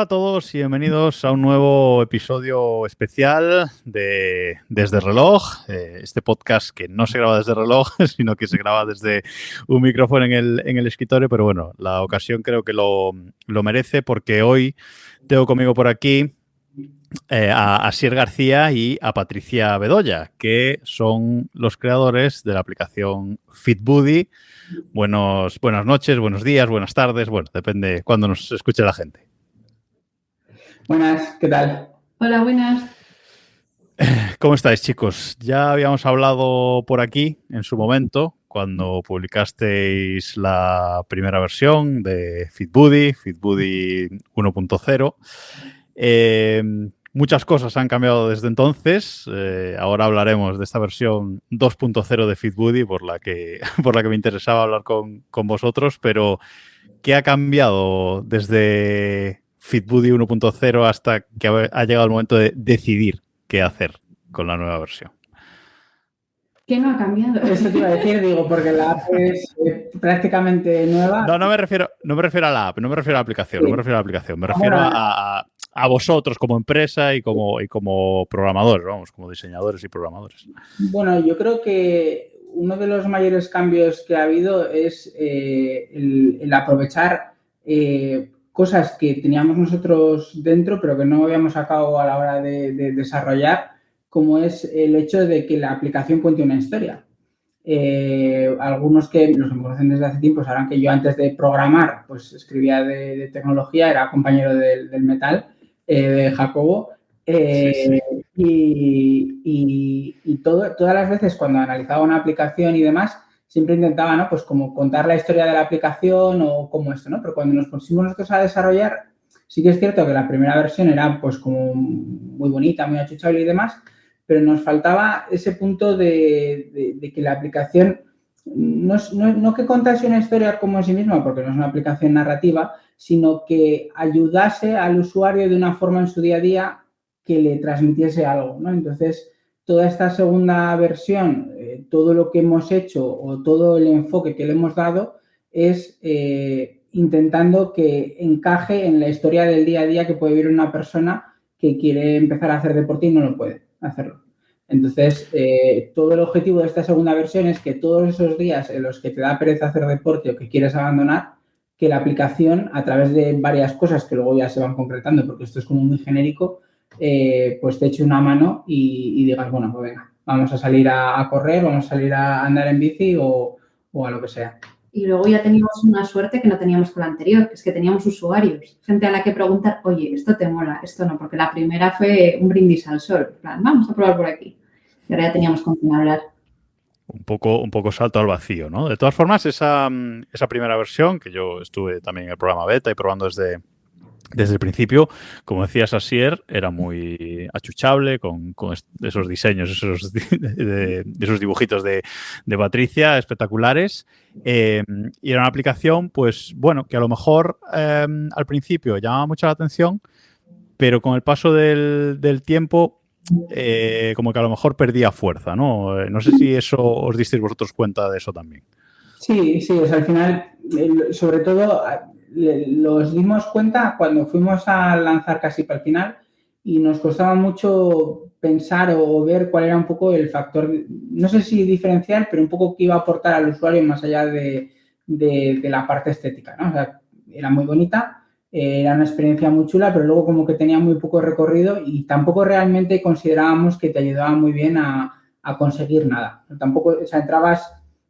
a todos y bienvenidos a un nuevo episodio especial de Desde Reloj, este podcast que no se graba desde reloj, sino que se graba desde un micrófono en el escritorio, pero bueno, la ocasión creo que lo merece porque hoy tengo conmigo por aquí a Asier García y a Patricia Bedoya, que son los creadores de la aplicación FitBuddy. Buenas noches, buenos días, buenas tardes, bueno, depende cuándo nos escuche la gente. Buenas, ¿qué tal? Hola, buenas. ¿Cómo estáis, chicos? Ya habíamos hablado por aquí en su momento, cuando publicasteis la primera versión de FitBuddy 1.0. Muchas cosas han cambiado desde entonces. Ahora hablaremos de esta versión 2.0 de FitBuddy, por la que me interesaba hablar con vosotros, pero ¿qué ha cambiado desde FitBuddy 1.0 hasta que ha llegado el momento de decidir qué hacer con la nueva versión? ¿Qué no ha cambiado? Eso te iba a decir, digo, porque la app es prácticamente nueva. No me refiero a la app, no me refiero a la aplicación, sí. No me refiero a la aplicación, me refiero a vosotros como empresa y como programadores, vamos, como diseñadores y programadores. Bueno, yo creo que uno de los mayores cambios que ha habido es el aprovechar cosas que teníamos nosotros dentro, pero que no habíamos sacado a la hora de desarrollar, como es el hecho de que la aplicación cuente una historia. Algunos que nos conocen desde hace tiempo sabrán que yo antes de programar pues escribía de tecnología, era compañero del Metal, de Jacobo. Sí. Y todas las veces cuando analizaba una aplicación y demás, siempre intentaba, ¿no? Pues como contar la historia de la aplicación o como esto, ¿no? Pero cuando nos pusimos nosotros a desarrollar, sí que es cierto que la primera versión era pues como muy bonita, muy achuchable y demás, pero nos faltaba ese punto de que la aplicación no que contase una historia como en sí misma, porque no es una aplicación narrativa, sino que ayudase al usuario de una forma en su día a día que le transmitiese algo, ¿no? Entonces, toda esta segunda versión, todo lo que hemos hecho o todo el enfoque que le hemos dado es intentando que encaje en la historia del día a día que puede vivir una persona que quiere empezar a hacer deporte y no lo puede hacerlo. Entonces, todo el objetivo de esta segunda versión es que todos esos días en los que te da pereza hacer deporte o que quieres abandonar, que la aplicación, a través de varias cosas que luego ya se van concretando, porque esto es como muy genérico, pues te eche una mano y digas, bueno, pues venga, vamos a salir a correr, vamos a salir a andar en bici o a lo que sea. Y luego ya teníamos una suerte que no teníamos con la anterior, que es que teníamos usuarios, gente a la que preguntar, oye, esto te mola, esto no, porque la primera fue un brindis al sol, en plan, vamos a probar por aquí. Y ahora ya teníamos con quién hablar. Un poco salto al vacío, ¿no? De todas formas, esa primera versión, que yo estuve también en el programa beta y probando desde el principio, como decías, Asier, era muy achuchable con esos diseños, esos dibujitos de Patricia espectaculares. Y era una aplicación, pues bueno, que a lo mejor al principio llamaba mucho la atención, pero con el paso del tiempo como que a lo mejor perdía fuerza, ¿no? No sé si eso os disteis vosotros cuenta de eso también. Sí, o sea, al final, sobre todo, los dimos cuenta cuando fuimos a lanzar casi para el final y nos costaba mucho pensar o ver cuál era un poco el factor, no sé si diferencial, pero un poco que iba a aportar al usuario más allá de la parte estética, ¿no? O sea, era muy bonita, era una experiencia muy chula, pero luego como que tenía muy poco recorrido y tampoco realmente considerábamos que te ayudaba muy bien a conseguir nada. Tampoco, o sea,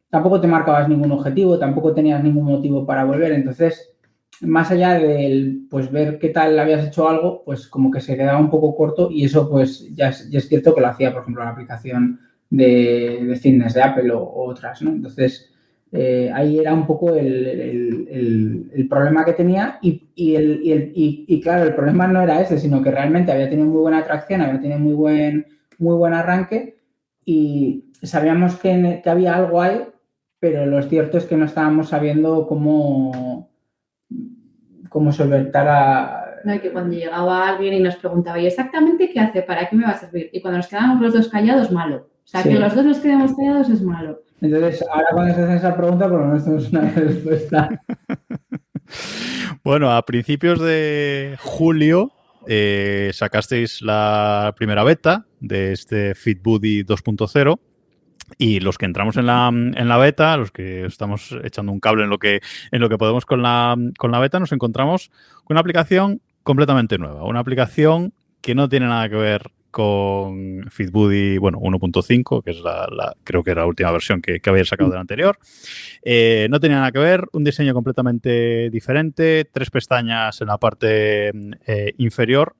tampoco te marcabas ningún objetivo, tampoco tenías ningún motivo para volver. Entonces, más allá del pues ver qué tal habías hecho algo, pues como que se quedaba un poco corto y eso pues ya es cierto que lo hacía, por ejemplo, la aplicación de fitness de Apple o otras, ¿no? Entonces, ahí era un poco el problema que tenía y claro, el problema no era ese, sino que realmente había tenido muy buena atracción, había tenido muy buen arranque y sabíamos que había algo ahí, pero lo cierto es que no estábamos sabiendo cómo solventar a... No, y que cuando llegaba alguien y nos preguntaba, ¿y exactamente qué hace? ¿Para qué me va a servir? Y cuando nos quedábamos los dos callados, malo. O sea, sí. Que los dos nos quedemos callados es malo. Entonces, ahora cuando se hace esa pregunta, por lo menos tenemos una respuesta. Bueno, a principios de julio sacasteis la primera beta de este FitBuddy 2.0 y los que entramos en la beta, los que estamos echando un cable en lo que podemos con la beta, nos encontramos con una aplicación completamente nueva, una aplicación que no tiene nada que ver con FitBuddy, bueno, 1.5, que es creo que era la última versión que había sacado de la anterior. No tenía nada que ver, un diseño completamente diferente, 3 pestañas en la parte inferior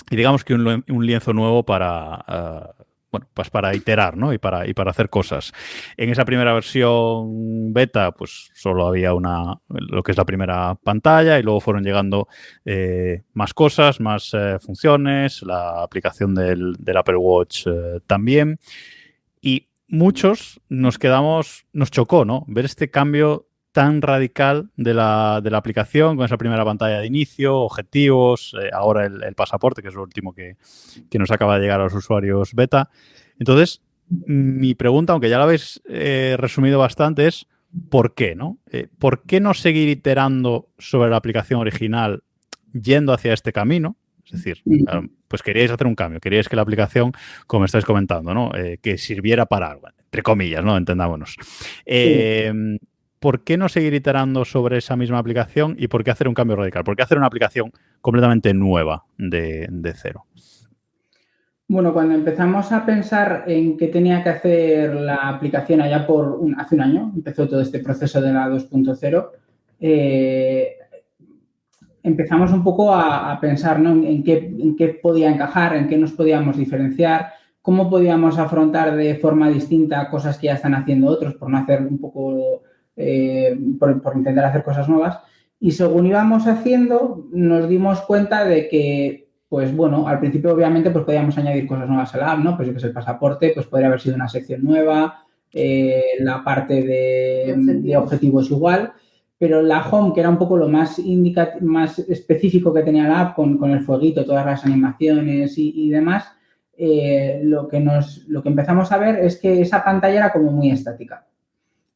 y digamos que un lienzo nuevo para... bueno, pues para iterar, ¿no? Y para hacer cosas. En esa primera versión beta, pues solo había lo que es la primera pantalla y luego fueron llegando más cosas, más funciones, la aplicación del Apple Watch también. Y muchos nos chocó, ¿no? Ver este cambio tan radical de la aplicación con esa primera pantalla de inicio, objetivos, ahora el pasaporte, que es lo último que nos acaba de llegar a los usuarios beta. Entonces, mi pregunta, aunque ya la habéis resumido bastante, es ¿por qué, no? ¿Por qué no seguir iterando sobre la aplicación original yendo hacia este camino? Es decir, pues queríais hacer un cambio, queríais que la aplicación, como estáis comentando, ¿no? Que sirviera para algo, entre comillas, ¿no? Entendámonos. ¿Por qué no seguir iterando sobre esa misma aplicación y por qué hacer un cambio radical? ¿Por qué hacer una aplicación completamente nueva de cero? Bueno, cuando empezamos a pensar en qué tenía que hacer la aplicación allá hace un año, empezó todo este proceso de la 2.0, empezamos un poco a pensar, ¿no? en qué podía encajar, en qué nos podíamos diferenciar, cómo podíamos afrontar de forma distinta cosas que ya están haciendo otros, por no hacer un poco... por intentar hacer cosas nuevas. Y según íbamos haciendo, nos dimos cuenta de que, pues bueno, al principio obviamente pues podíamos añadir cosas nuevas a la app, ¿no? Pues yo que sé, el pasaporte, pues podría haber sido una sección nueva, la parte de objetivos igual, pero la home, que era un poco lo más específico que tenía la app, con el fueguito, todas las animaciones y demás, lo que empezamos a ver es que esa pantalla era como muy estática.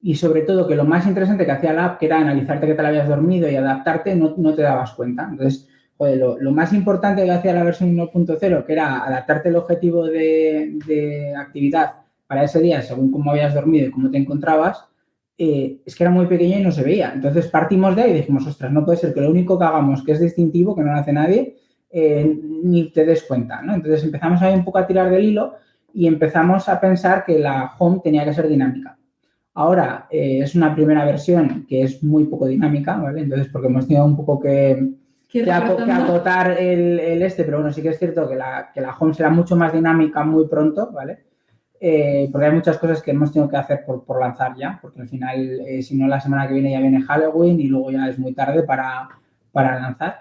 Y sobre todo que lo más interesante que hacía la app, que era analizarte que te la habías dormido y adaptarte, no te dabas cuenta. Entonces, joder, lo más importante que hacía la versión 1.0, que era adaptarte el objetivo de actividad para ese día, según cómo habías dormido y cómo te encontrabas, es que era muy pequeño y no se veía. Entonces partimos de ahí y dijimos, ostras, no puede ser que lo único que hagamos que es distintivo, que no lo hace nadie, ni te des cuenta, ¿no? Entonces empezamos ahí un poco a tirar del hilo y empezamos a pensar que la home tenía que ser dinámica. Ahora es una primera versión que es muy poco dinámica, ¿vale? Entonces, porque hemos tenido un poco que acotar el pero bueno, sí que es cierto que la home será mucho más dinámica muy pronto, ¿vale? Porque hay muchas cosas que hemos tenido que hacer por lanzar ya, porque al final, si no, la semana que viene ya viene Halloween y luego ya es muy tarde para lanzar.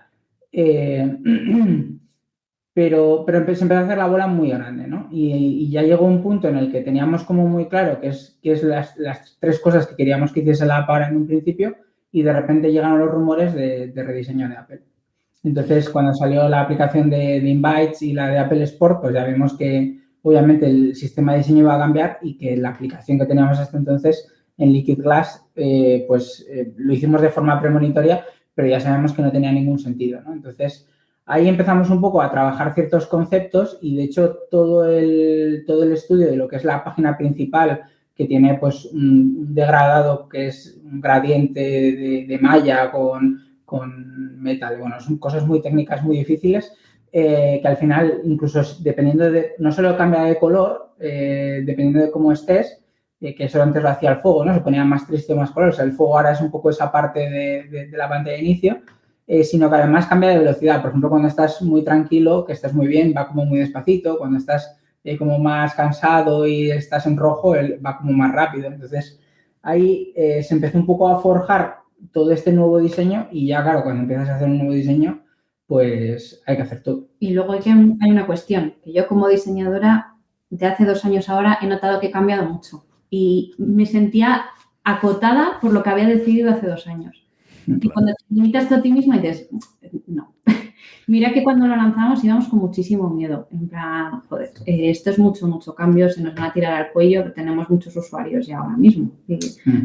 Pero se empezó a hacer la bola muy grande, ¿no? Y ya llegó un punto en el que teníamos como muy claro que es las 3 cosas que queríamos que hiciese la app ahora en un principio y de repente llegaron los rumores de rediseño de Apple. Entonces, cuando salió la aplicación de Invites y la de Apple Sport, pues ya vimos que obviamente el sistema de diseño iba a cambiar y que la aplicación que teníamos hasta entonces en Liquid Glass, lo hicimos de forma premonitoria, pero ya sabemos que no tenía ningún sentido, ¿no? Entonces, ahí empezamos un poco a trabajar ciertos conceptos y, de hecho, todo el estudio de lo que es la página principal, que tiene pues un degradado que es un gradiente de malla con metal. Bueno, son cosas muy técnicas, muy difíciles, que al final, incluso dependiendo no solo cambia de color, dependiendo de cómo estés, que eso antes lo hacía el fuego, ¿no? Se ponía más triste o más color. O sea, el fuego ahora es un poco esa parte de la pantalla de inicio. Sino que además cambia de velocidad. Por ejemplo, cuando estás muy tranquilo, que estás muy bien, va como muy despacito. Cuando estás como más cansado y estás en rojo, va como más rápido. Entonces, ahí se empezó un poco a forjar todo este nuevo diseño y ya, claro, cuando empiezas a hacer un nuevo diseño, pues hay que hacer todo. Y luego hay una cuestión, que yo como diseñadora de hace 2 años ahora he notado que he cambiado mucho y me sentía acotada por lo que había decidido hace 2 años. Y cuando te limitas tú a ti misma y dices, no. Mira que cuando lo lanzamos íbamos con muchísimo miedo. En plan, joder, esto es mucho cambio, se nos van a tirar al cuello, tenemos muchos usuarios ya ahora mismo.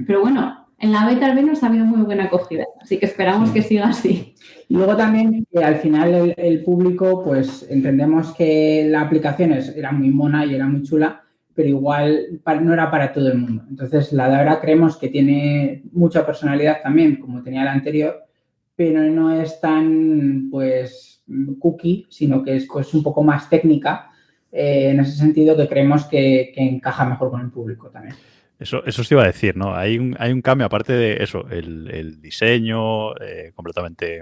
Pero bueno, En la beta al menos ha habido muy buena acogida, así que esperamos que siga así. Y luego también que al final el público, pues entendemos que la aplicación era muy mona y era muy chula, pero igual no era para todo el mundo. Entonces, la de ahora creemos que tiene mucha personalidad también, como tenía la anterior, pero no es tan, pues, cookie, sino que es pues un poco más técnica, en ese sentido que creemos que encaja mejor con el público también. Eso os iba a decir, ¿no? Hay un cambio, aparte de eso, el diseño completamente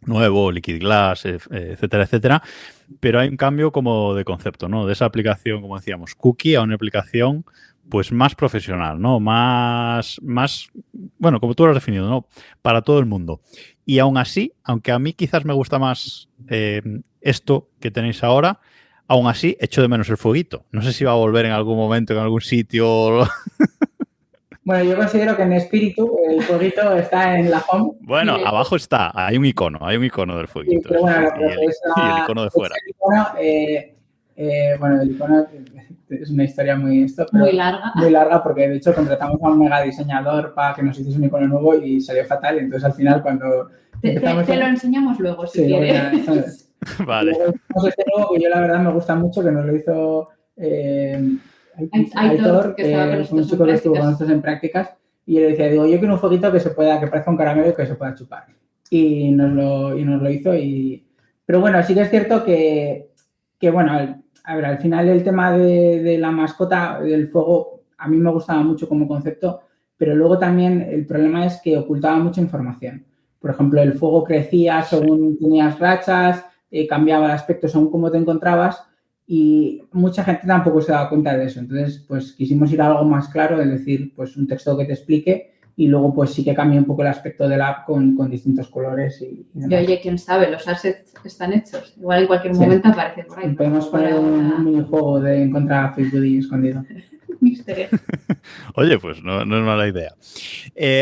nuevo, Liquid Glass, etcétera, etcétera, pero hay un cambio como de concepto, ¿no? De esa aplicación, como decíamos, cookie a una aplicación pues más profesional, ¿no? Más, bueno, como tú lo has definido, ¿no? Para todo el mundo. Y aún así, aunque a mí quizás me gusta más esto que tenéis ahora, aún así echo de menos el fueguito. No sé si va a volver en algún momento, en algún sitio. Bueno, yo considero que en espíritu el fueguito está en la home. Bueno, abajo está, hay un icono del fueguito. Sí, pero bueno, y el icono de fuera. Bueno, el icono es una historia muy larga. Muy larga, porque de hecho contratamos a un mega diseñador para que nos hiciese un icono nuevo y salió fatal. Entonces al final cuando te lo enseñamos luego si quieres. Vale. Luego, este nuevo que yo la verdad me gusta mucho, que nos lo hizo Aitor, que es un chico que estuvo con nosotros en prácticas, y yo le decía, digo, yo quiero un foquito que parezca un caramelo y que se pueda chupar. Y nos lo hizo. Pero bueno, sí que es cierto que bueno, a ver, al final el tema de la mascota del fuego a mí me gustaba mucho como concepto, pero luego también el problema es que ocultaba mucha información. Por ejemplo, el fuego crecía según tenías rachas, cambiaba de aspecto según cómo te encontrabas, y mucha gente tampoco se daba cuenta de eso. Entonces, pues quisimos ir a algo más claro, es decir, pues un texto que te explique y luego pues sí que cambia un poco el aspecto del app con distintos colores. Y oye, quién sabe, los assets están hechos. Igual en cualquier momento aparece por ahí. Podemos poner un minijuego de encontrar a Facebook escondido. Misterio. Oye, pues no es mala idea.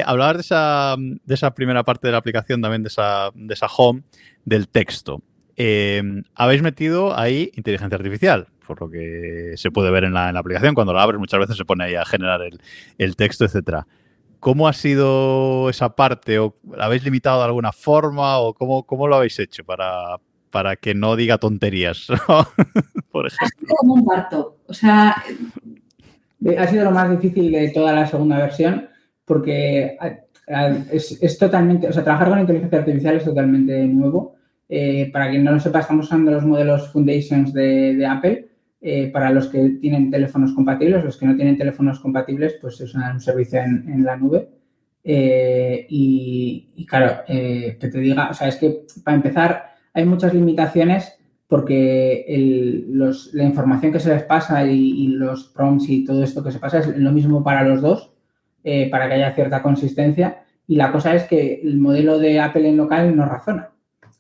Hablabas de esa primera parte de la aplicación, también de esa home, del texto. Habéis metido ahí inteligencia artificial, por lo que se puede ver en la aplicación. Cuando la abres muchas veces se pone ahí a generar el texto, etcétera. ¿Cómo ha sido esa parte? ¿O la habéis limitado de alguna forma? ¿O cómo lo habéis hecho para que no diga tonterías? Por ejemplo. Ha sido como un parto. O sea, ha sido lo más difícil de toda la segunda versión porque es totalmente, o sea, trabajar con inteligencia artificial es totalmente nuevo. Para quien no lo sepa, estamos usando los modelos Foundations de Apple. Para los que tienen teléfonos compatibles, los que no tienen teléfonos compatibles, pues se usan un servicio en la nube. Y claro, que te diga, o sea, es que para empezar hay muchas limitaciones porque la información que se les pasa y los prompts y todo esto que se pasa es lo mismo para los dos, para que haya cierta consistencia. Y la cosa es que el modelo de Apple en local no razona.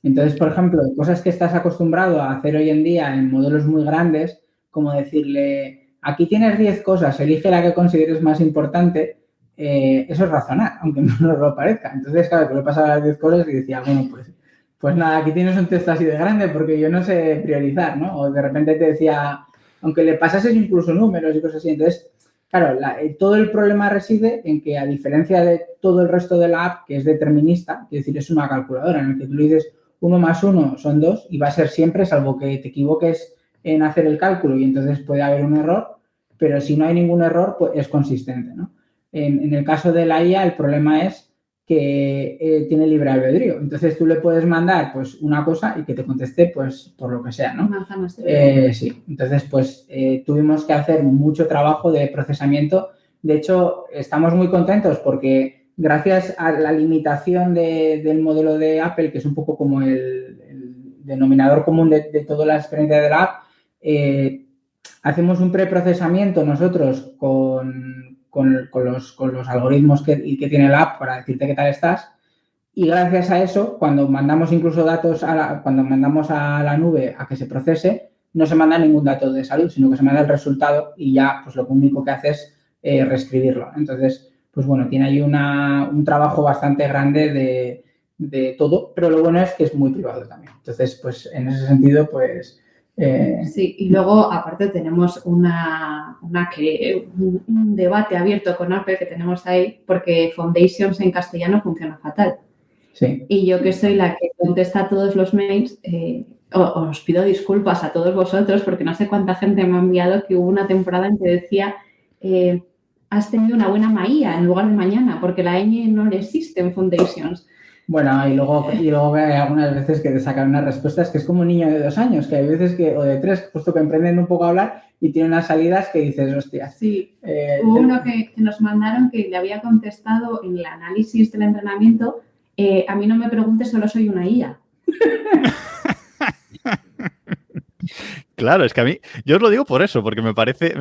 Entonces, por ejemplo, cosas que estás acostumbrado a hacer hoy en día en modelos muy grandes, como decirle, aquí tienes 10 cosas, elige la que consideres más importante, eso es razonar, aunque no nos lo parezca. Entonces, claro, que le pasaba las 10 cosas y decía, bueno, pues nada, aquí tienes un texto así de grande porque yo no sé priorizar, ¿no? O de repente te decía, aunque le pasases incluso números y cosas así. Entonces, claro, todo el problema reside en que, a diferencia de todo el resto de la app, que es determinista, es decir, es una calculadora en la que tú le dices 1 más 1 son 2 y va a ser siempre, salvo que te equivoques en hacer el cálculo y entonces puede haber un error, pero si no hay ningún error, pues es consistente, ¿no? En el caso de la IA, el problema es que tiene libre albedrío. Entonces tú le puedes mandar pues una cosa y que te conteste pues por lo que sea, ¿no? Sí. Entonces pues tuvimos que hacer mucho trabajo de procesamiento. De hecho, estamos muy contentos porque gracias a la limitación del modelo de Apple, que es un poco como el denominador común de toda la experiencia de la app, hacemos un preprocesamiento nosotros con los algoritmos que tiene la app para decirte qué tal estás, y gracias a eso, cuando mandamos incluso datos cuando mandamos a la nube a que se procese, no se manda ningún dato de salud, sino que se manda el resultado y ya pues lo único que hace es reescribirlo. Entonces, pues bueno, tiene ahí un trabajo bastante grande de todo, pero lo bueno es que es muy privado también. Entonces, pues en ese sentido, pues Sí, y luego aparte tenemos un debate abierto con Apple que tenemos ahí porque Foundations en castellano funciona fatal. Sí. Y yo, que soy la que contesta a todos los mails, os pido disculpas a todos vosotros porque no sé cuánta gente me ha enviado que hubo una temporada en que decía has tenido una buena maía en lugar de mañana porque la ñ no le existe en Foundations. Bueno, y luego hay algunas veces que te sacan unas respuestas que es como un niño de 2 años, que hay veces o de 3, puesto que emprenden un poco a hablar y tienen unas salidas que dices, hostia. Sí, hubo uno que nos mandaron que le había contestado en el análisis del entrenamiento, a mí no me preguntes, solo soy una IA. Claro, es que a mí, yo os lo digo por eso, porque me parece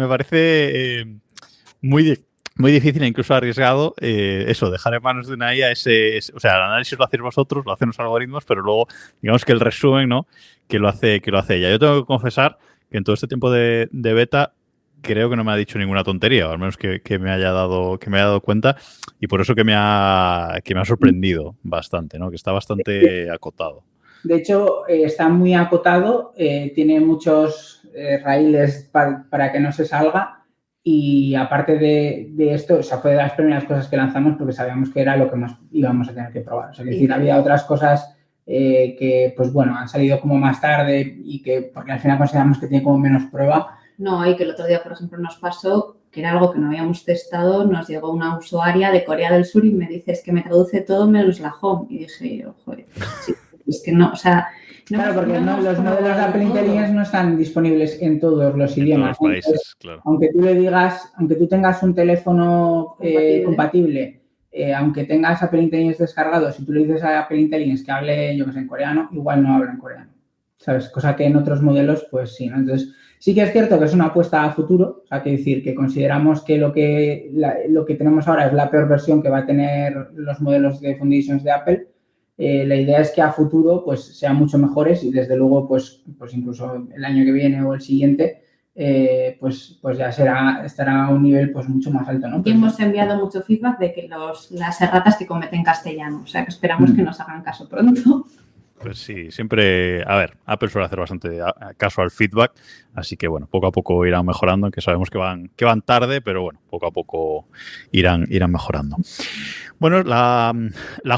muy difícil e incluso arriesgado eso, dejar en manos de una IA o sea, el análisis lo hacéis vosotros, lo hacen los algoritmos, pero luego, digamos que el resumen, ¿no? Que lo hace ella. Yo tengo que confesar que en todo este tiempo de beta creo que no me ha dicho ninguna tontería, o al menos que me haya dado cuenta, y por eso que me ha sorprendido bastante, ¿no? Que está bastante acotado. De hecho, está muy acotado, tiene muchos raíles para que no se salga y aparte de esto, o sea, fue de las primeras cosas que lanzamos porque sabíamos que era lo que más íbamos a tener que probar. O sea, es decir, había otras cosas que, pues bueno, han salido como más tarde y que, porque al final consideramos que tiene como menos prueba. No, y que el otro día, por ejemplo, nos pasó que era algo que no habíamos testado, nos llegó una usuaria de Corea del Sur y me dice, es que me traduce todo menos la home. Y dije, joder, sí. Es que no, o sea... No, claro, porque los modelos de Apple Intelligence no están disponibles en todos los idiomas. En todos los países, claro. Aunque tú le digas, aunque tú tengas un teléfono compatible, aunque tengas Apple Intelligence descargado, si tú le dices a Apple Intelligence que hable, yo que sé, en coreano, igual no habla en coreano, ¿sabes? Cosa que en otros modelos, pues sí, ¿no? Entonces, sí que es cierto que es una apuesta a futuro, o sea, que decir que consideramos que lo que tenemos ahora es la peor versión que va a tener los modelos de Foundations de Apple. La idea es que a futuro pues sean mucho mejores y desde luego pues incluso el año que viene o el siguiente pues ya estará a un nivel pues mucho más alto, ¿no? Y hemos enviado mucho feedback de que las erratas que cometen castellano, o sea que esperamos que nos hagan caso pronto. Pues sí, siempre, a ver, Apple suele hacer bastante caso al feedback, así que bueno, poco a poco irán mejorando, que sabemos que van tarde, pero bueno, poco a poco irán mejorando. Bueno, la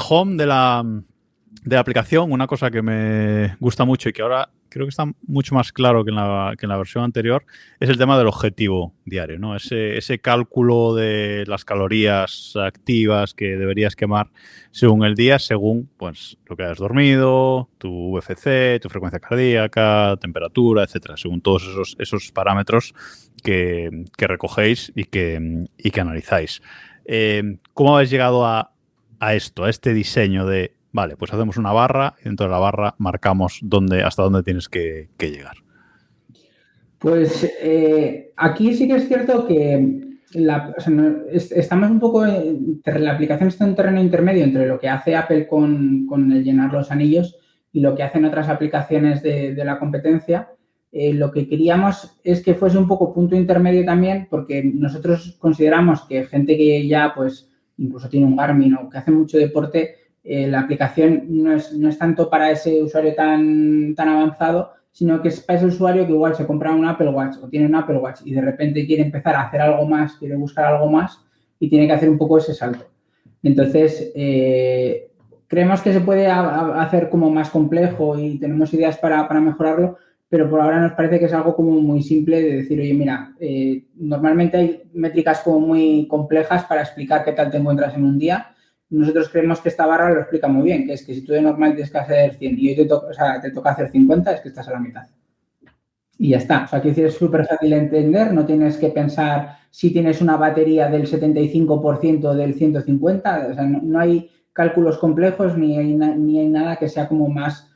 home de la aplicación, una cosa que me gusta mucho y que ahora creo que está mucho más claro que en la versión anterior, es el tema del objetivo diario, ¿no? Ese cálculo de las calorías activas que deberías quemar según el día, según pues lo que hayas dormido, tu UFC, tu frecuencia cardíaca, temperatura, etcétera, según todos esos parámetros que recogéis y que analizáis. ¿Cómo habéis llegado a esto, a este diseño de vale, pues hacemos una barra y dentro de la barra marcamos hasta dónde tienes que llegar? Pues aquí sí que es cierto que estamos un poco, la aplicación está en un terreno intermedio entre lo que hace Apple con el llenar los anillos y lo que hacen otras aplicaciones de la competencia. Lo que queríamos es que fuese un poco punto intermedio también porque nosotros consideramos que gente que ya pues incluso tiene un Garmin o que hace mucho deporte, la aplicación no es tanto para ese usuario tan avanzado, sino que es para ese usuario que igual se compra un Apple Watch o tiene un Apple Watch y de repente quiere empezar a hacer algo más, quiere buscar algo más y tiene que hacer un poco ese salto. Entonces, creemos que se puede hacer como más complejo y tenemos ideas para mejorarlo, pero por ahora nos parece que es algo como muy simple de decir, oye, mira, normalmente hay métricas como muy complejas para explicar qué tal te encuentras en un día. Nosotros creemos que esta barra lo explica muy bien, que es que si tú de normal tienes que hacer 100 y hoy te toca hacer 50, es que estás a la mitad. Y ya está. O sea, que es súper fácil de entender, no tienes que pensar si tienes una batería del 75% del 150, o sea, no hay cálculos complejos ni hay nada que sea como más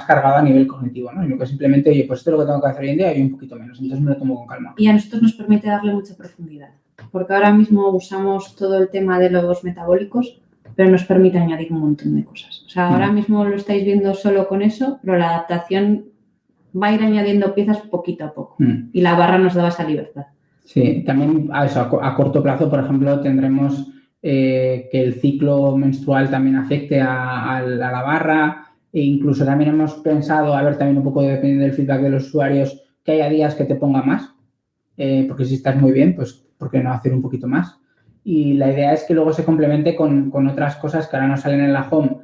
cargado a nivel cognitivo, ¿no? Sino que simplemente, oye, pues esto es lo que tengo que hacer hoy en día y un poquito menos, entonces me lo tomo con calma. Y a nosotros nos permite darle mucha profundidad. Porque ahora mismo usamos todo el tema de los metabólicos, pero nos permite añadir un montón de cosas. O sea, ahora mismo lo estáis viendo solo con eso, pero la adaptación va a ir añadiendo piezas poquito a poco. Y la barra nos da esa libertad. Sí, también a corto plazo, por ejemplo, tendremos que el ciclo menstrual también afecte a la barra. E incluso también hemos pensado, a ver, también un poco dependiendo del feedback de los usuarios, que haya días que te ponga más, porque si estás muy bien, pues ¿por qué no hacer un poquito más? Y la idea es que luego se complemente con otras cosas que ahora no salen en la home,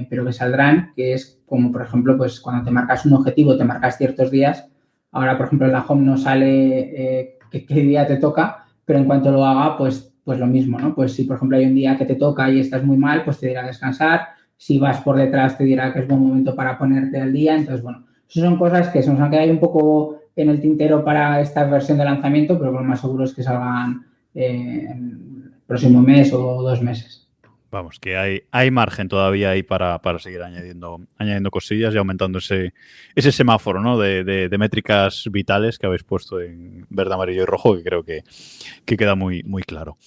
pero que saldrán, que es como, por ejemplo, pues cuando te marcas un objetivo, te marcas ciertos días. Ahora, por ejemplo, en la home no sale qué día te toca, pero en cuanto lo haga, pues lo mismo, ¿no? Pues si, por ejemplo, hay un día que te toca y estás muy mal, pues te dirá descansar. Si vas por detrás, te dirá que es buen momento para ponerte al día. Entonces, bueno, esas son cosas que se nos han quedado un poco en el tintero para esta versión de lanzamiento, pero lo más seguro es que salgan en el próximo mes o 2 meses. Vamos, que hay margen todavía ahí para seguir añadiendo cosillas y aumentando ese semáforo, ¿no? de métricas vitales que habéis puesto en verde, amarillo y rojo, que creo que queda muy, muy claro.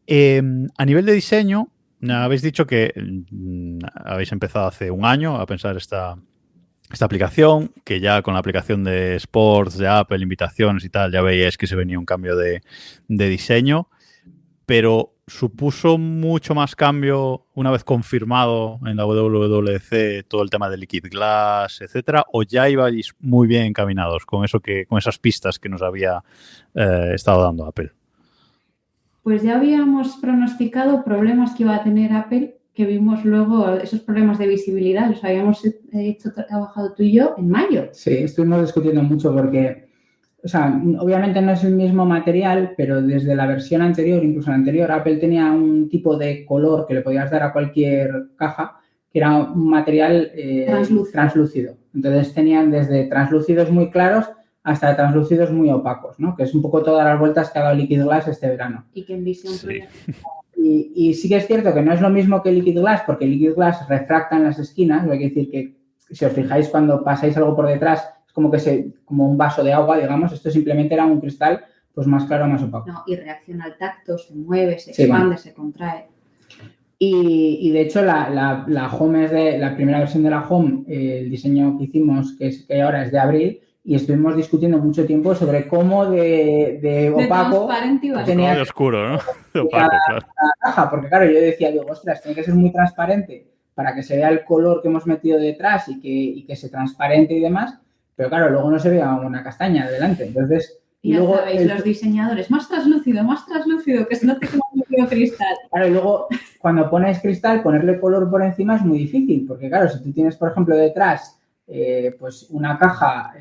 A nivel de diseño, habéis dicho que habéis empezado hace un año a pensar esta aplicación, que ya con la aplicación de Sports, de Apple, invitaciones y tal, ya veíais que se venía un cambio de diseño, pero ¿supuso mucho más cambio una vez confirmado en la WWDC todo el tema de Liquid Glass, etcétera? ¿O ya ibais muy bien encaminados con esas pistas que nos había estado dando Apple? Pues ya habíamos pronosticado problemas que iba a tener Apple, que vimos luego, esos problemas de visibilidad, los habíamos trabajado tú y yo en mayo. Sí, estuvimos discutiendo mucho porque, o sea, obviamente no es el mismo material, pero desde la versión anterior, incluso la anterior, Apple tenía un tipo de color que le podías dar a cualquier caja, que era un material translúcido. Entonces tenían desde translúcidos muy claros hasta translúcidos muy opacos, ¿no? Que es un poco todas las vueltas que ha dado Liquid Glass este verano. Y que en visión... Sí. Y sí que es cierto que no es lo mismo que Liquid Glass, porque Liquid Glass refracta en las esquinas, hay que decir que si os fijáis cuando pasáis algo por detrás, es como un vaso de agua, digamos, esto simplemente era un cristal pues más claro, más opaco. No, y reacciona al tacto, se mueve, se expande, se contrae. Y de hecho la Home es de la primera versión de la Home, el diseño que hicimos, que ahora es de abril, y estuvimos discutiendo mucho tiempo sobre cómo de opaco tenía de oscuro, ¿no? De opaco, claro. La caja, porque claro, yo decía, ostras, tiene que ser muy transparente para que se vea el color que hemos metido detrás y que se transparente y demás, pero claro, luego no se vea una castaña delante, entonces... Y ya luego, sabéis, los diseñadores, más translúcido, que se note como un metido cristal. Claro, y luego cuando pones cristal, ponerle color por encima es muy difícil, porque claro, si tú tienes, por ejemplo, detrás pues una caja,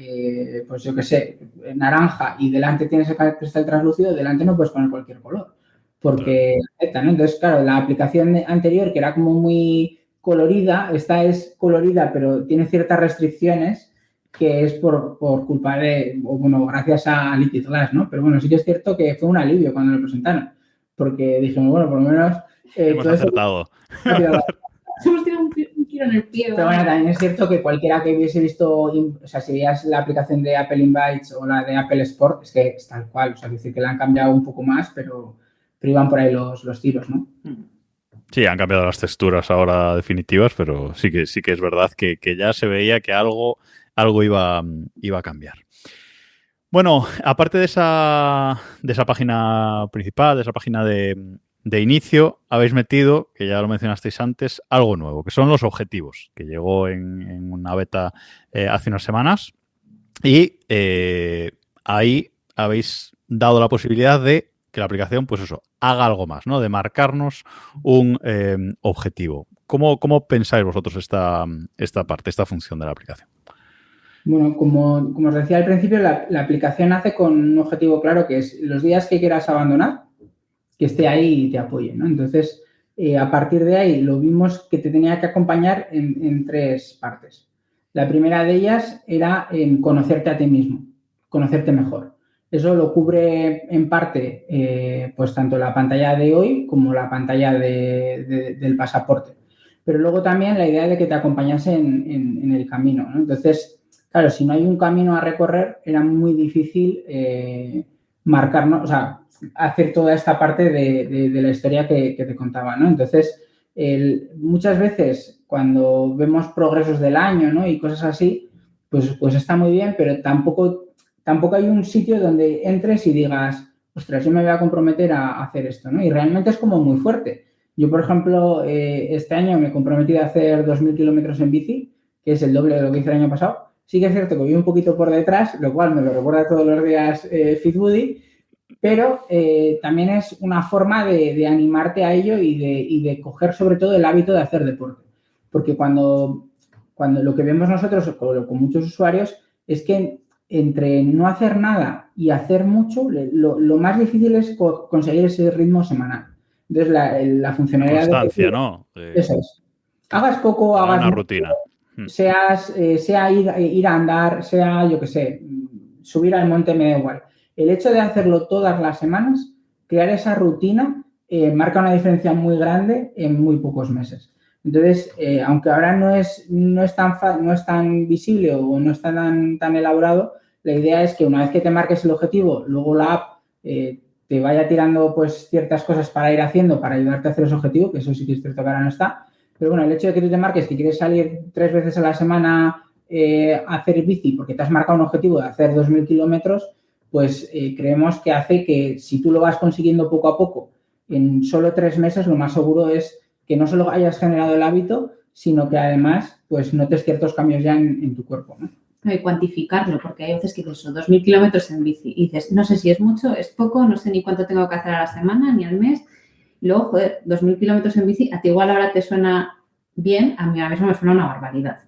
pues yo qué sé, naranja y delante tienes el cristal translúcido, delante no puedes poner cualquier color, porque afecta, ¿no? Entonces, claro, la aplicación anterior, que era como muy colorida, esta es colorida, pero tiene ciertas restricciones que es por culpa gracias a Liquid Glass, ¿no? Pero bueno, sí que es cierto que fue un alivio cuando lo presentaron, porque dijimos, bueno, por lo menos... hemos acertado. Hemos tirado un tiro en el pie. Pero bueno, también es cierto que cualquiera que hubiese visto, o sea, si veías la aplicación de Apple Invites o la de Apple Sport, es que es tal cual, o sea, decir que la han cambiado un poco más, pero iban por ahí los tiros, ¿no? Sí, han cambiado las texturas ahora definitivas, pero sí que es verdad que ya se veía que algo iba a cambiar. Bueno, aparte de esa página principal, de esa página de inicio, habéis metido, que ya lo mencionasteis antes, algo nuevo, que son los objetivos, que llegó en una beta hace unas semanas. Y ahí habéis dado la posibilidad de que la aplicación, pues eso, haga algo más, ¿no? De marcarnos un objetivo. ¿Cómo pensáis vosotros esta parte, esta función de la aplicación? Bueno, como os decía al principio, la aplicación nace con un objetivo claro, que es los días que quieras abandonar, que esté ahí y te apoye, ¿no? Entonces, a partir de ahí, lo vimos que te tenía que acompañar en 3 partes. La primera de ellas era en conocerte a ti mismo, conocerte mejor. Eso lo cubre en parte, pues tanto la pantalla de hoy como la pantalla del pasaporte. Pero luego también la idea de que te acompañase en el camino, ¿no? Entonces, claro, si no hay un camino a recorrer, era muy difícil marcarnos, o sea, hacer toda esta parte de la historia que te contaba, ¿no? Entonces, muchas veces cuando vemos progresos del año, ¿no? Y cosas así, pues está muy bien, pero tampoco hay un sitio donde entres y digas, ostras, yo me voy a comprometer a hacer esto, ¿no? Y realmente es como muy fuerte. Yo, por ejemplo, este año me he comprometido a hacer 2.000 kilómetros en bici, que es el doble de lo que hice el año pasado. Sí que es cierto que voy un poquito por detrás, lo cual me lo recuerda todos los días FitBuddy, pero también es una forma de animarte a ello y de coger sobre todo el hábito de hacer deporte. Porque cuando lo que vemos nosotros con muchos usuarios es que entre no hacer nada y hacer mucho, lo más difícil es conseguir ese ritmo semanal. Entonces, la funcionalidad... Constancia, ¿no? Eso es. Hagas poco, hagas una mucho, rutina. Sea ir a andar, sea, yo qué sé, subir al monte, me da igual. El hecho de hacerlo todas las semanas, crear esa rutina, marca una diferencia muy grande en muy pocos meses. Entonces, aunque ahora no es tan visible o no está tan elaborado, la idea es que una vez que te marques el objetivo, luego la app te vaya tirando pues ciertas cosas para ir haciendo, para ayudarte a hacer ese objetivo, que eso sí que es cierto que ahora no está. Pero bueno, el hecho de que tú te marques que quieres salir 3 veces a la semana a hacer bici porque te has marcado un objetivo de hacer 2.000 kilómetros, pues creemos que hace que si tú lo vas consiguiendo poco a poco, en solo 3 meses, lo más seguro es que no solo hayas generado el hábito, sino que además pues notes ciertos cambios ya en tu cuerpo, ¿no? Y cuantificarlo, porque hay veces que dices, 2.000 kilómetros en bici y dices, no sé si es mucho, es poco, no sé ni cuánto tengo que hacer a la semana ni al mes. Y luego, joder, 2.000 kilómetros en bici, a ti igual ahora te suena bien, a mí ahora mismo me suena una barbaridad.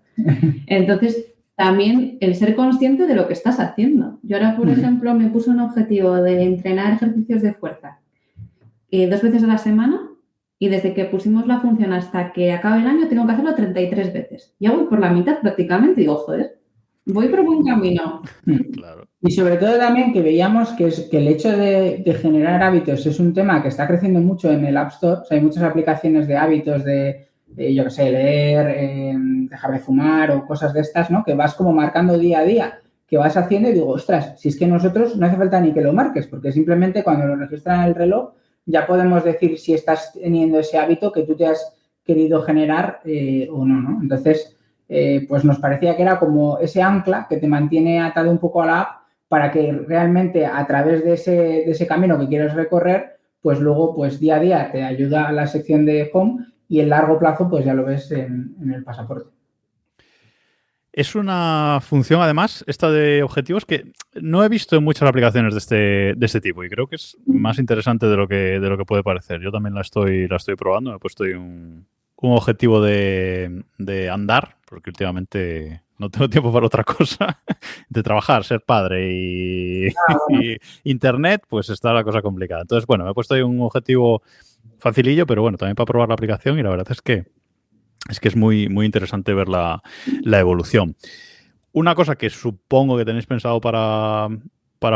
Entonces, también el ser consciente de lo que estás haciendo. Yo ahora, por ejemplo, me puse un objetivo de entrenar ejercicios de fuerza 2 veces a la semana y desde que pusimos la función hasta que acabe el año tengo que hacerlo 33 veces. Ya voy por la mitad prácticamente y digo, joder, voy por buen camino. Claro. Y sobre todo también que veíamos que el hecho de generar hábitos es un tema que está creciendo mucho en el App Store. O sea, hay muchas aplicaciones de hábitos de, yo qué sé, leer, dejar de fumar o cosas de estas, ¿no? Que vas como marcando día a día, que vas haciendo y digo, ostras, si es que nosotros no hace falta ni que lo marques, porque simplemente cuando lo registran en el reloj ya podemos decir si estás teniendo ese hábito que tú te has querido generar o no, ¿no? Entonces, pues nos parecía que era como ese ancla que te mantiene atado un poco a la app para que realmente a través de ese camino que quieres recorrer, pues luego, pues día a día te ayuda a la sección de Home y en largo plazo, pues ya lo ves en el pasaporte. Es una función, además, esta de objetivos, que no he visto en muchas aplicaciones de este tipo y creo que es más interesante de lo que puede parecer. Yo también la estoy probando. Me he puesto ahí un objetivo de andar, porque últimamente no tengo tiempo para otra cosa, de trabajar, ser padre y internet, pues está la cosa complicada. Entonces, bueno, me he puesto ahí un objetivo facilillo, pero bueno, también para probar la aplicación y la verdad es que es muy, muy interesante ver la evolución. Una cosa que supongo que tenéis pensado para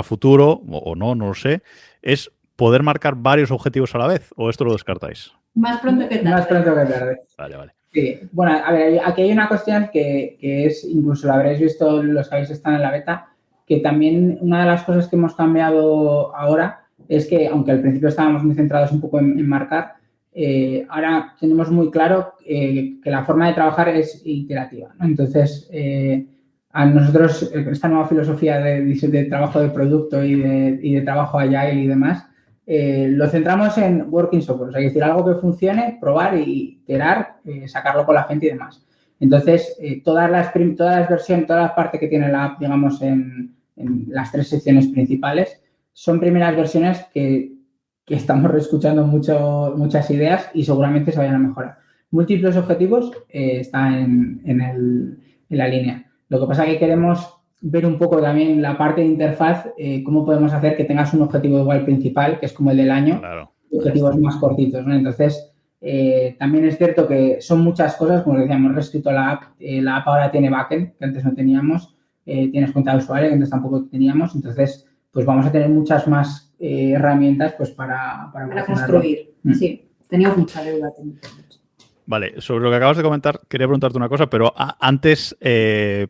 futuro, o no lo sé, es poder marcar varios objetivos a la vez, ¿o esto lo descartáis? Más pronto que tarde. Más pronto que tarde. Vale. Sí, bueno, a ver, aquí hay una cuestión que es, incluso lo habréis visto los que habéis estado en la beta, que también una de las cosas que hemos cambiado ahora es que, aunque al principio estábamos muy centrados un poco en marcar, ahora tenemos muy claro que la forma de trabajar es iterativa, ¿no? Entonces, a nosotros esta nueva filosofía de trabajo de producto y de trabajo agile y demás, lo centramos en working software, o sea, es decir, algo que funcione, probar y iterar, sacarlo con la gente y demás. Entonces, todas las versiones, toda la parte que tiene la app, digamos, en las 3 secciones principales, son primeras versiones que estamos reescuchando muchas ideas y seguramente se vayan a mejorar. Múltiples objetivos está en la línea. Lo que pasa es que queremos ver un poco también la parte de interfaz, cómo podemos hacer que tengas un objetivo igual principal, que es como el del año, claro, objetivos más cortitos, ¿no? Entonces, también es cierto que son muchas cosas, como decíamos, reescrito la app ahora tiene backend, que antes no teníamos, tienes cuenta de usuario, que antes tampoco teníamos, entonces, pues vamos a tener muchas más herramientas pues para construir. Sí, teníamos mucha deuda. Vale, sobre lo que acabas de comentar, quería preguntarte una cosa, pero antes,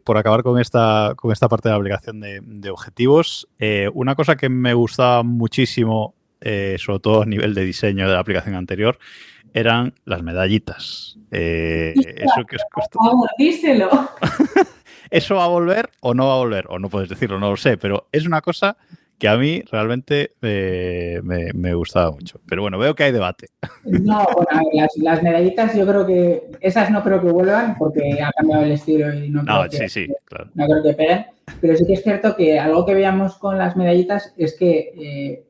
por acabar con esta parte de la aplicación de objetivos, una cosa que me gustaba muchísimo, sobre todo a nivel de diseño de la aplicación anterior, eran las medallitas. Eso que os costó. Díselo. ¿Eso va a volver o no va a volver? O no puedes decirlo, no lo sé, pero es una cosa que a mí realmente me gustaba mucho. Pero bueno, veo que hay debate. No, bueno, a ver, las medallitas yo creo que esas no creo que vuelvan porque ha cambiado el estilo y no No, creo sí, claro. no creo que peguen. Pero sí que es cierto que algo que veíamos con las medallitas es que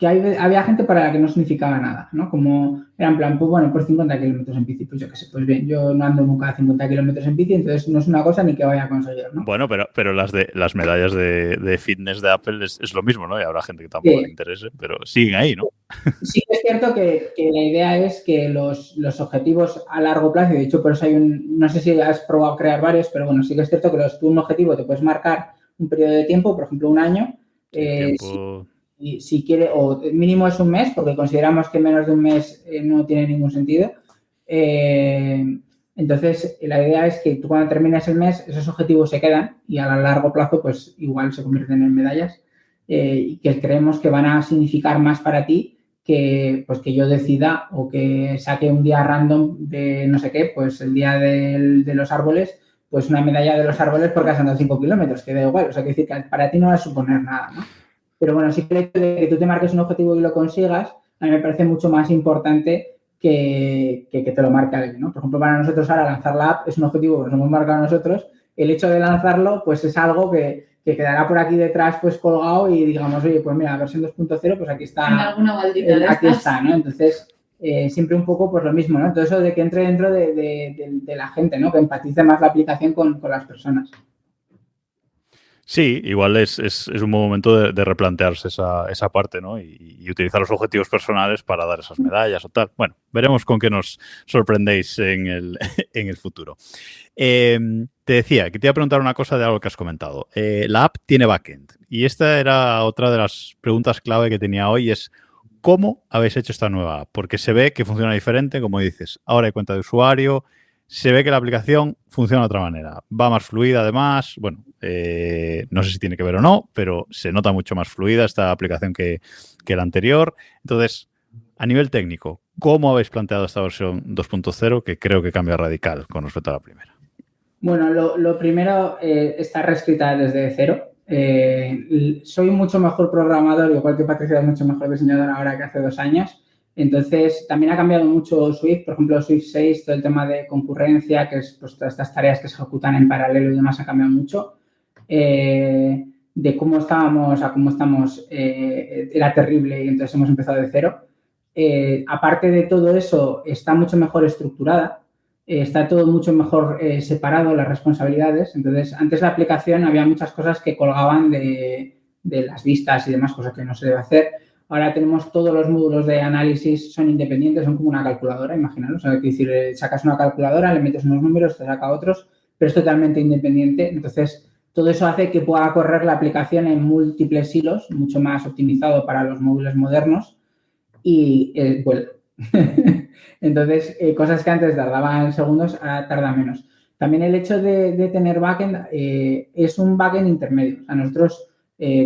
había gente para la que no significaba nada, ¿no? Como era en plan, pues bueno, por 50 kilómetros en bici, pues yo qué sé, pues bien, yo no ando nunca a 50 kilómetros en bici, entonces no es una cosa ni que vaya a conseguir, ¿no? Bueno, pero las medallas de fitness de Apple es lo mismo, ¿no? Y habrá gente que tampoco Sí. le interese, pero siguen ahí, ¿no? Sí que es cierto que la idea es que los objetivos a largo plazo, y de hecho por eso no sé si has probado crear varios, pero bueno, sí que es cierto que tú un objetivo te puedes marcar un periodo de tiempo, por ejemplo, un año, Tiempo... si quiere, o mínimo es un mes, porque consideramos que menos de un mes no tiene ningún sentido. Entonces, la idea es que tú cuando termines el mes, esos objetivos se quedan y a largo plazo, pues igual se convierten en medallas y que creemos que van a significar más para ti que yo decida o que saque un día random de no sé qué, pues el día de los árboles, pues una medalla de los árboles porque has andado 5 kilómetros, que da igual. O sea, que decir que para ti no va a suponer nada, ¿no? Pero bueno, sí que el hecho de que tú te marques un objetivo y lo consigas, a mí me parece mucho más importante que te lo marque alguien, ¿no? Por ejemplo, para nosotros ahora lanzar la app es un objetivo que nos hemos marcado nosotros. El hecho de lanzarlo, pues es algo que quedará por aquí detrás pues colgado y digamos, oye, pues mira, versión 2.0, pues aquí está. En alguna maldita de aquí estas. está, ¿no? Entonces, siempre un poco pues lo mismo, ¿no? Todo eso de que entre dentro de la gente, ¿no? Que empatice más la aplicación con las personas. Sí, igual es un buen momento de replantearse esa parte, ¿no? Y utilizar los objetivos personales para dar esas medallas o tal. Bueno, veremos con qué nos sorprendéis en el futuro. Te decía que te iba a preguntar una cosa de algo que has comentado. La app tiene backend y esta era otra de las preguntas clave que tenía hoy, es ¿cómo habéis hecho esta nueva app? Porque se ve que funciona diferente, como dices, ahora hay cuenta de usuario, se ve que la aplicación funciona de otra manera, va más fluida además, bueno, no sé si tiene que ver o no, pero se nota mucho más fluida esta aplicación que la anterior. Entonces, a nivel técnico, ¿cómo habéis planteado esta versión 2.0 que creo que cambia radical con respecto a la primera? Bueno, lo primero está reescrita desde cero. Soy mucho mejor programador, igual que Patricia es mucho mejor diseñadora ahora que hace 2 años. Entonces, también ha cambiado mucho Swift. Por ejemplo, Swift 6, todo el tema de concurrencia, que es pues, todas estas tareas que se ejecutan en paralelo y demás, ha cambiado mucho. De cómo estábamos a cómo estamos era terrible y entonces hemos empezado de cero. Aparte de todo eso, está mucho mejor estructurada. Está todo mucho mejor separado, las responsabilidades. Entonces, antes la aplicación había muchas cosas que colgaban de las vistas y demás, cosas que no se debe hacer. Ahora tenemos todos los módulos de análisis, son independientes, son como una calculadora, imaginaros. O sea, es decir, sacas una calculadora, le metes unos números, te saca otros, pero es totalmente independiente. Entonces, todo eso hace que pueda correr la aplicación en múltiples hilos, mucho más optimizado para los móviles modernos y vuelve. Entonces, cosas que antes tardaban segundos, ahora tarda menos. También el hecho de tener backend es un backend intermedio. O sea, nosotros,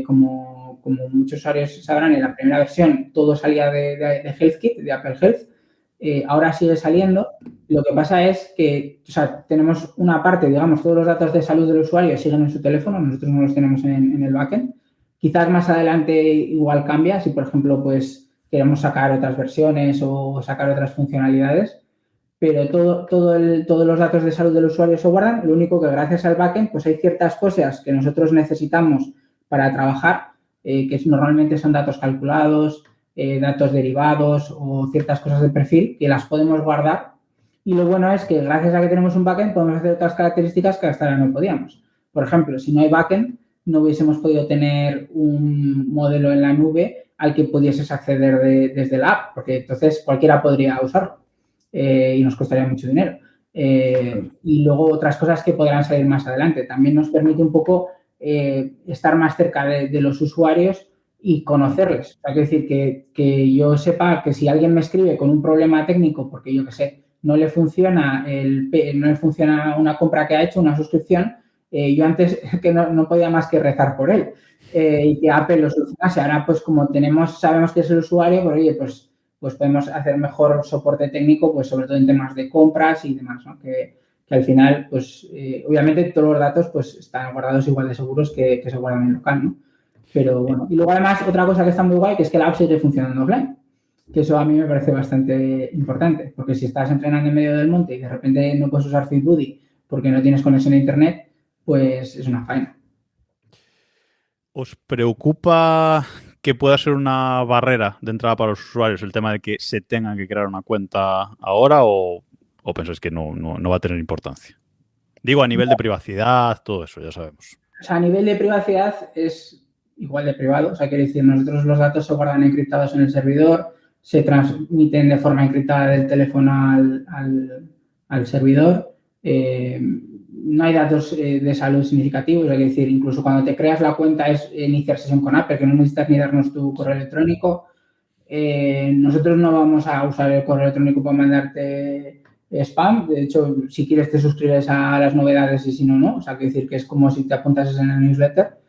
como muchos usuarios sabrán, en la primera versión todo salía de HealthKit, de Apple Health. Ahora sigue saliendo. Lo que pasa es que, o sea, tenemos una parte, digamos, todos los datos de salud del usuario siguen en su teléfono, nosotros no los tenemos en el backend. Quizás más adelante igual cambia, si por ejemplo, pues queremos sacar otras versiones o sacar otras funcionalidades, pero todos los datos de salud del usuario se guardan. Lo único que gracias al backend, pues hay ciertas cosas que nosotros necesitamos para trabajar, que normalmente son datos calculados, datos derivados o ciertas cosas de perfil que las podemos guardar. Y lo bueno es que gracias a que tenemos un backend podemos hacer otras características que hasta ahora no podíamos. Por ejemplo, si no hay backend, no hubiésemos podido tener un modelo en la nube al que pudieses acceder desde la app, porque entonces cualquiera podría usarlo y nos costaría mucho dinero. Y luego otras cosas que podrán salir más adelante. También nos permite un poco estar más cerca de los usuarios y conocerles. Es decir, que yo sepa que si alguien me escribe con un problema técnico, porque yo qué sé, no le funciona una compra que ha hecho, una suscripción, yo antes que no podía más que rezar por él y que Apple lo solucionase. Ahora, pues como sabemos que es el usuario, pues oye, pues podemos hacer mejor soporte técnico, pues sobre todo en temas de compras y demás, ¿no? Que al final, pues obviamente todos los datos pues están guardados igual de seguros que se guardan en local, ¿no? Pero bueno, y luego además otra cosa que está muy guay, que es que la app sigue funcionando offline. Que eso a mí me parece bastante importante, porque si estás entrenando en medio del monte y de repente no puedes usar FitBuddy porque no tienes conexión a internet, pues es una faena. ¿Os preocupa que pueda ser una barrera de entrada para los usuarios el tema de que se tengan que crear una cuenta ahora o pensáis que no va a tener importancia? Digo, a nivel de privacidad, todo eso, ya sabemos. O sea, a nivel de privacidad es igual de privado. O sea, quiere decir, nosotros los datos se guardan encriptados en el servidor, se transmiten de forma encriptada del teléfono al servidor. No hay datos de salud significativos. Es decir, incluso cuando te creas la cuenta es iniciar sesión con Apple, que no necesitas ni darnos tu correo electrónico. Nosotros no vamos a usar el correo electrónico para mandarte spam. De hecho, si quieres te suscribes a las novedades y si no, no. O sea, quiere decir que es como si te apuntases en el newsletter.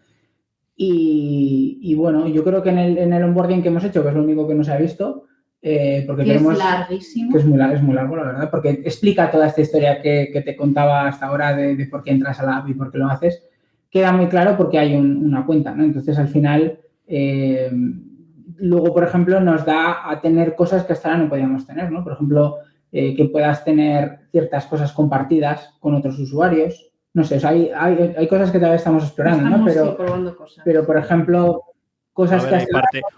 Y bueno, yo creo que en el onboarding que hemos hecho, que es lo único que no se ha visto, porque es larguísimo. Que es muy largo, la verdad, porque explica toda esta historia que te contaba hasta ahora de por qué entras a la app y por qué lo haces. Queda muy claro porque hay una cuenta, ¿no? Entonces, al final, luego, por ejemplo, nos da a tener cosas que hasta ahora no podíamos tener, ¿no? Por ejemplo, que puedas tener ciertas cosas compartidas con otros usuarios. No sé, o sea, hay cosas que todavía estamos explorando, ¿no? Pero, por ejemplo, cosas que...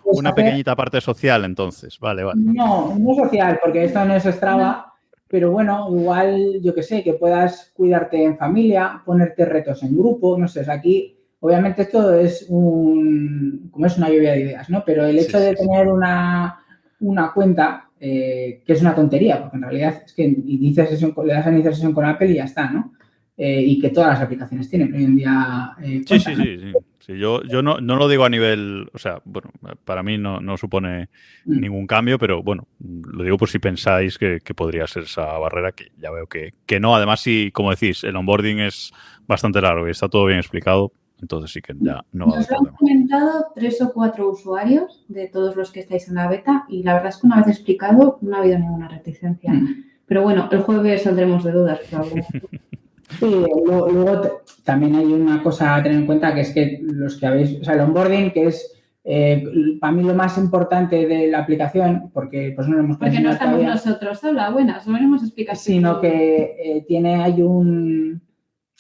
Una pequeñita parte social, entonces. Vale. No social, porque esto no es Strava, pero bueno, igual, yo qué sé, que puedas cuidarte en familia, ponerte retos en grupo, no sé, o sea, aquí, obviamente esto es como es una lluvia de ideas, ¿no? Pero el hecho de tener una cuenta, que es una tontería, porque en realidad es que le das a iniciar sesión con Apple y ya está, ¿no? Y que todas las aplicaciones tienen hoy en día. Sí. Yo no lo digo a nivel, o sea, bueno, para mí no supone ningún cambio, pero bueno, lo digo por si pensáis que podría ser esa barrera, que ya veo que no. Además, si, como decís, el onboarding es bastante largo y está todo bien explicado, entonces sí que ya no va a haber problema. Nos han comentado 3 o 4 usuarios de todos los que estáis en la beta y la verdad es que una vez explicado no ha habido ninguna reticencia. Pero bueno, el jueves saldremos de dudas, probablemente. Sí, luego también hay una cosa a tener en cuenta, que es que los que habéis, o sea, el onboarding, que es para mí lo más importante de la aplicación, porque pues no lo hemos Porque no estamos todavía nosotros, hola, buenas, no hemos explicado. Sino que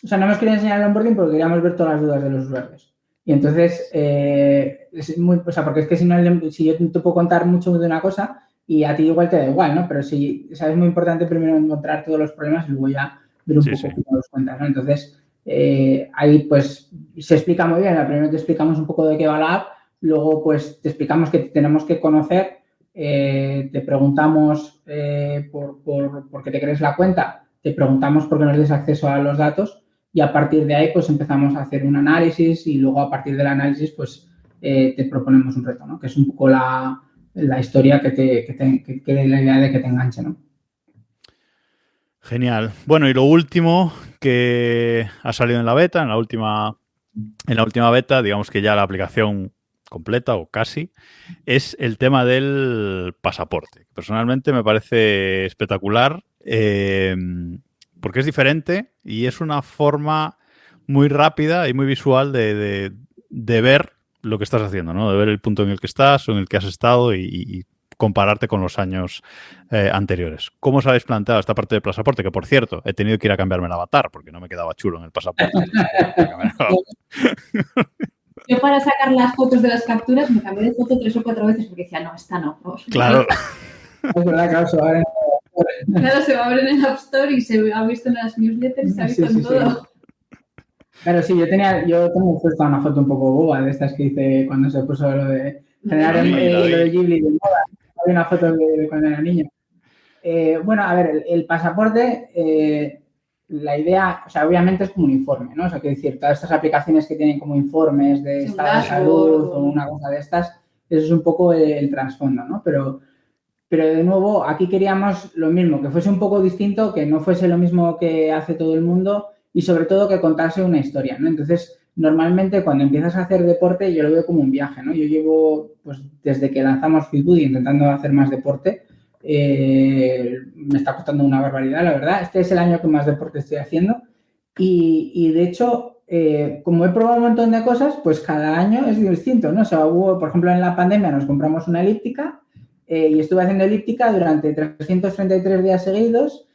o sea, no hemos querido enseñar el onboarding porque queríamos ver todas las dudas de los usuarios. Y entonces, o sea, porque es que si yo te puedo contar mucho de una cosa y a ti igual te da igual, ¿no? Pero sí, o sea, es muy importante primero encontrar todos los problemas y luego ya ver un poco cómo los cuentas, ¿no? Entonces, ahí pues se explica muy bien. Primero te explicamos un poco de qué va la app, luego pues te explicamos que tenemos que conocer, te preguntamos por qué te crees la cuenta, te preguntamos por qué nos des acceso a los datos y a partir de ahí pues empezamos a hacer un análisis y luego a partir del análisis pues te proponemos un reto, ¿no? Que es un poco la historia que la idea de que te enganche, ¿no? Genial. Bueno, y lo último que ha salido en la beta, en la última beta, digamos que ya la aplicación completa o casi, es el tema del pasaporte. Personalmente me parece espectacular porque es diferente y es una forma muy rápida y muy visual de ver lo que estás haciendo, ¿no? De ver el punto en el que estás o en el que has estado y compararte con los años anteriores. ¿Cómo os habéis planteado esta parte del pasaporte? Que, por cierto, he tenido que ir a cambiarme el avatar porque no me quedaba chulo en el pasaporte. Yo para sacar las fotos de las capturas me cambié de foto 3 o 4 veces porque decía, no, esta no. Claro. Es verdad, claro, se va a ver Claro, se va a ver en el App Store y se ha visto en las newsletters y se ha visto en todo. Sí. Claro, sí, yo tengo puesto una foto un poco boba de estas que hice cuando se puso lo de generar lo de Ghibli de moda. Hay una foto de cuando era niño. Bueno, a ver, el pasaporte, la idea, o sea, obviamente es como un informe, ¿no? O sea, quiero decir, todas estas aplicaciones que tienen como informes de estado de salud o una cosa de estas, eso es un poco el trasfondo, ¿no? Pero de nuevo, aquí queríamos lo mismo, que fuese un poco distinto, que no fuese lo mismo que hace todo el mundo y sobre todo que contase una historia, ¿no? Entonces, normalmente cuando empiezas a hacer deporte yo lo veo como un viaje, ¿no? Yo llevo, pues desde que lanzamos FitBuddy intentando hacer más deporte, me está costando una barbaridad, la verdad. Este es el año que más deporte estoy haciendo y de hecho, como he probado un montón de cosas, pues cada año es distinto, ¿no? O sea, por ejemplo, en la pandemia nos compramos una elíptica y estuve haciendo elíptica durante 333 días seguidos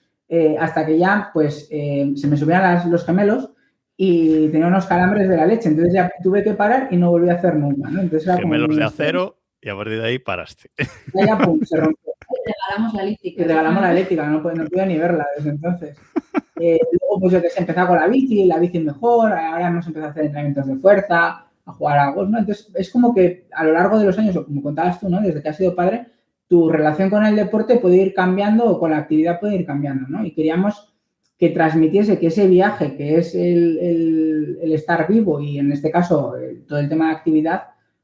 hasta que ya, pues, se me subían los gemelos y tenía unos calambres de la leche. Entonces ya tuve que parar y no volví a hacer nunca, ¿no? Entonces era gemelos de acero y a partir de ahí paraste. Ya, pum, se rompió. Regalamos la elíptica. Y regalamos la elíptica, no podía ni verla desde entonces. Luego, pues yo que sé, empezaba con la bici mejor, ahora hemos empezado a hacer entrenamientos de fuerza, a jugar a golf, ¿no? Entonces, es como que a lo largo de los años, o como contabas tú, ¿no? Desde que has sido padre, tu relación con el deporte puede ir cambiando o con la actividad puede ir cambiando, ¿no? Y queríamos que transmitiese que ese viaje, que es el estar vivo y en este caso todo el tema de actividad,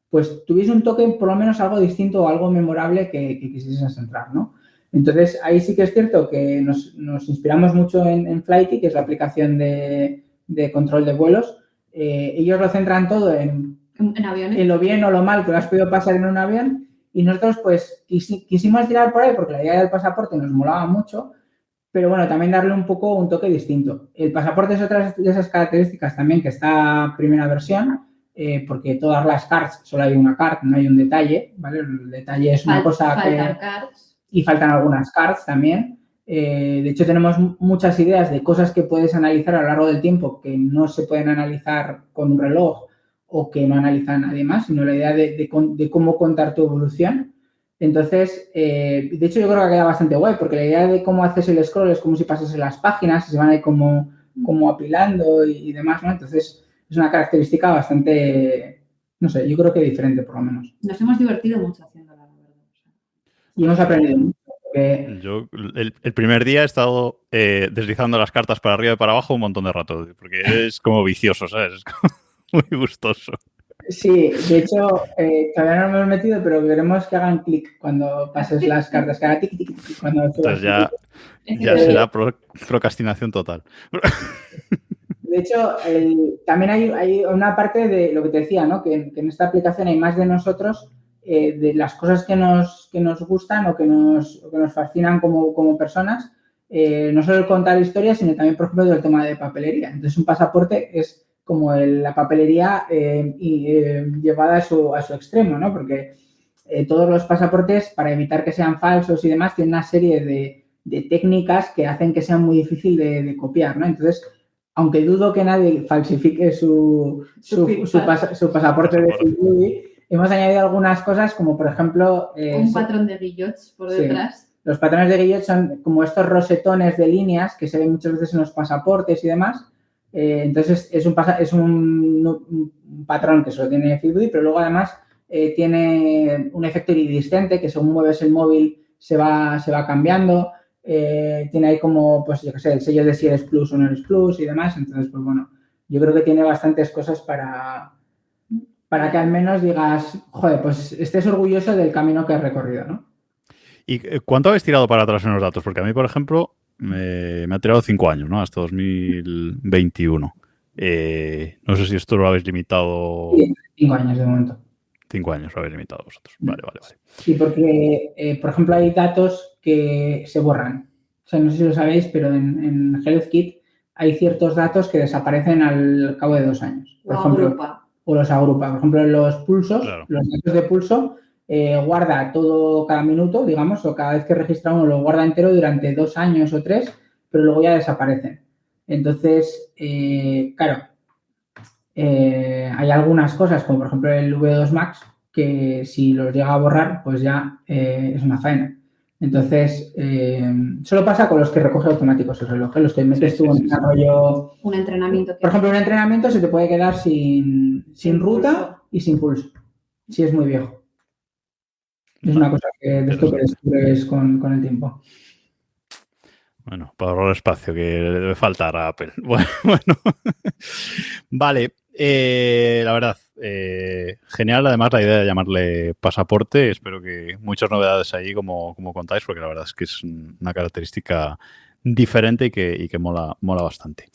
pues tuviese un toque, por lo menos algo distinto o algo memorable que quisieses entrar, ¿no? Entonces, ahí sí que es cierto que nos inspiramos mucho en Flighty, que es la aplicación de control de vuelos. Ellos lo centran todo en aviones, en lo bien o lo mal que lo has podido pasar en un avión y nosotros pues quisimos tirar por ahí porque la idea del pasaporte nos molaba mucho, pero bueno, también darle un poco un toque distinto. El pasaporte es otra de esas características también que está primera versión, porque todas las cards, solo hay una card, no hay un detalle, ¿vale? El detalle es una cosa que... cards. Y faltan algunas cards también. De hecho, tenemos muchas ideas de cosas que puedes analizar a lo largo del tiempo que no se pueden analizar con un reloj o que no analiza nadie más, sino la idea de cómo contar tu evolución. Entonces, de hecho, yo creo que queda bastante guay, porque la idea de cómo haces el scroll es como si pasases las páginas y se van ahí como apilando y demás, ¿no? Entonces, es una característica bastante, no sé, yo creo que diferente, por lo menos. Nos hemos divertido mucho haciéndola, la verdad. Y hemos aprendido mucho. Yo el primer día he estado deslizando las cartas para arriba y para abajo un montón de rato, porque es como vicioso, ¿sabes? Es como muy gustoso. Sí, de hecho, todavía no nos hemos metido, pero queremos que hagan clic cuando pases las cartas, que haga tic, tic, tic, cuando Entonces ya será procrastinación total. De hecho, también hay una parte de lo que te decía, ¿no? Que en esta aplicación hay más de nosotros, de las cosas que nos gustan o que nos fascinan como personas, no solo el contar historias, sino también, por ejemplo, del tema de papelería. Entonces, un pasaporte es como la papelería llevada a su extremo, ¿no? Porque todos los pasaportes, para evitar que sean falsos y demás, tienen una serie de técnicas que hacen que sea muy difícil de copiar, ¿no? Entonces, aunque dudo que nadie falsifique su pasaporte de Fitbit, hemos añadido algunas cosas como, por ejemplo... un patrón de guillots por detrás. Sí. Los patrones de guillots son como estos rosetones de líneas que se ven muchas veces en los pasaportes y demás. Entonces, es un patrón que solo tiene Fitbit, pero luego además tiene un efecto iridiscente que según mueves el móvil se va cambiando. Tiene ahí como, pues yo qué sé, el sello de si eres plus o no eres plus y demás. Entonces, pues bueno, yo creo que tiene bastantes cosas para que al menos digas, joder, pues estés orgulloso del camino que has recorrido, ¿no? ¿Y cuánto habéis tirado para atrás en los datos? Porque a mí, por ejemplo, me ha tirado 5 años, ¿no? Hasta 2021. No sé si esto lo habéis limitado... Sí, 5 años de momento. 5 años lo habéis limitado vosotros. Vale. Sí, porque, por ejemplo, hay datos que se borran. O sea, no sé si lo sabéis, pero en HealthKit hay ciertos datos que desaparecen al cabo de 2 años. Por ejemplo, o los agrupa. Por ejemplo, los pulsos, claro. Los datos de pulso, guarda todo cada minuto, digamos, o cada vez que registra uno lo guarda entero durante 2 años o 3, pero luego ya desaparecen. Entonces, claro, hay algunas cosas, como por ejemplo el V2 Max, que si los llega a borrar, pues ya es una faena. Entonces, solo pasa con los que recoge automáticos el reloj, los que metes tú en desarrollo. Un entrenamiento. Por ejemplo, un entrenamiento se te puede quedar sin ruta y sin pulso, si es muy viejo. Es una cosa de esto que descubres con el tiempo. Bueno, para ahorrar espacio que le debe faltar a Apple. Bueno. Vale. La verdad, genial además la idea de llamarle pasaporte. Espero que muchas novedades ahí como contáis, porque la verdad es que es una característica diferente y que mola bastante.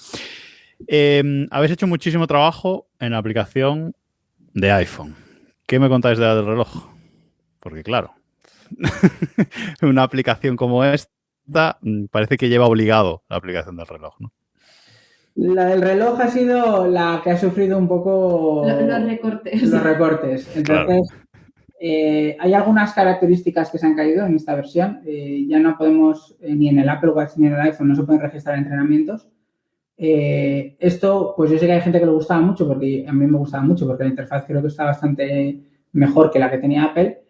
Habéis hecho muchísimo trabajo en la aplicación de iPhone. ¿Qué me contáis del reloj? Porque claro, una aplicación como esta parece que lleva obligado la aplicación del reloj, ¿no? La del reloj ha sido la que ha sufrido un poco Los recortes. los recortes. Claro. Entonces, hay algunas características que se han caído en esta versión. Ya no podemos, ni en el Apple Watch ni en el iPhone, no se pueden registrar entrenamientos. Esto, pues yo sé que hay gente que le gustaba mucho, porque a mí me gustaba mucho, porque la interfaz creo que está bastante mejor que la que tenía Apple,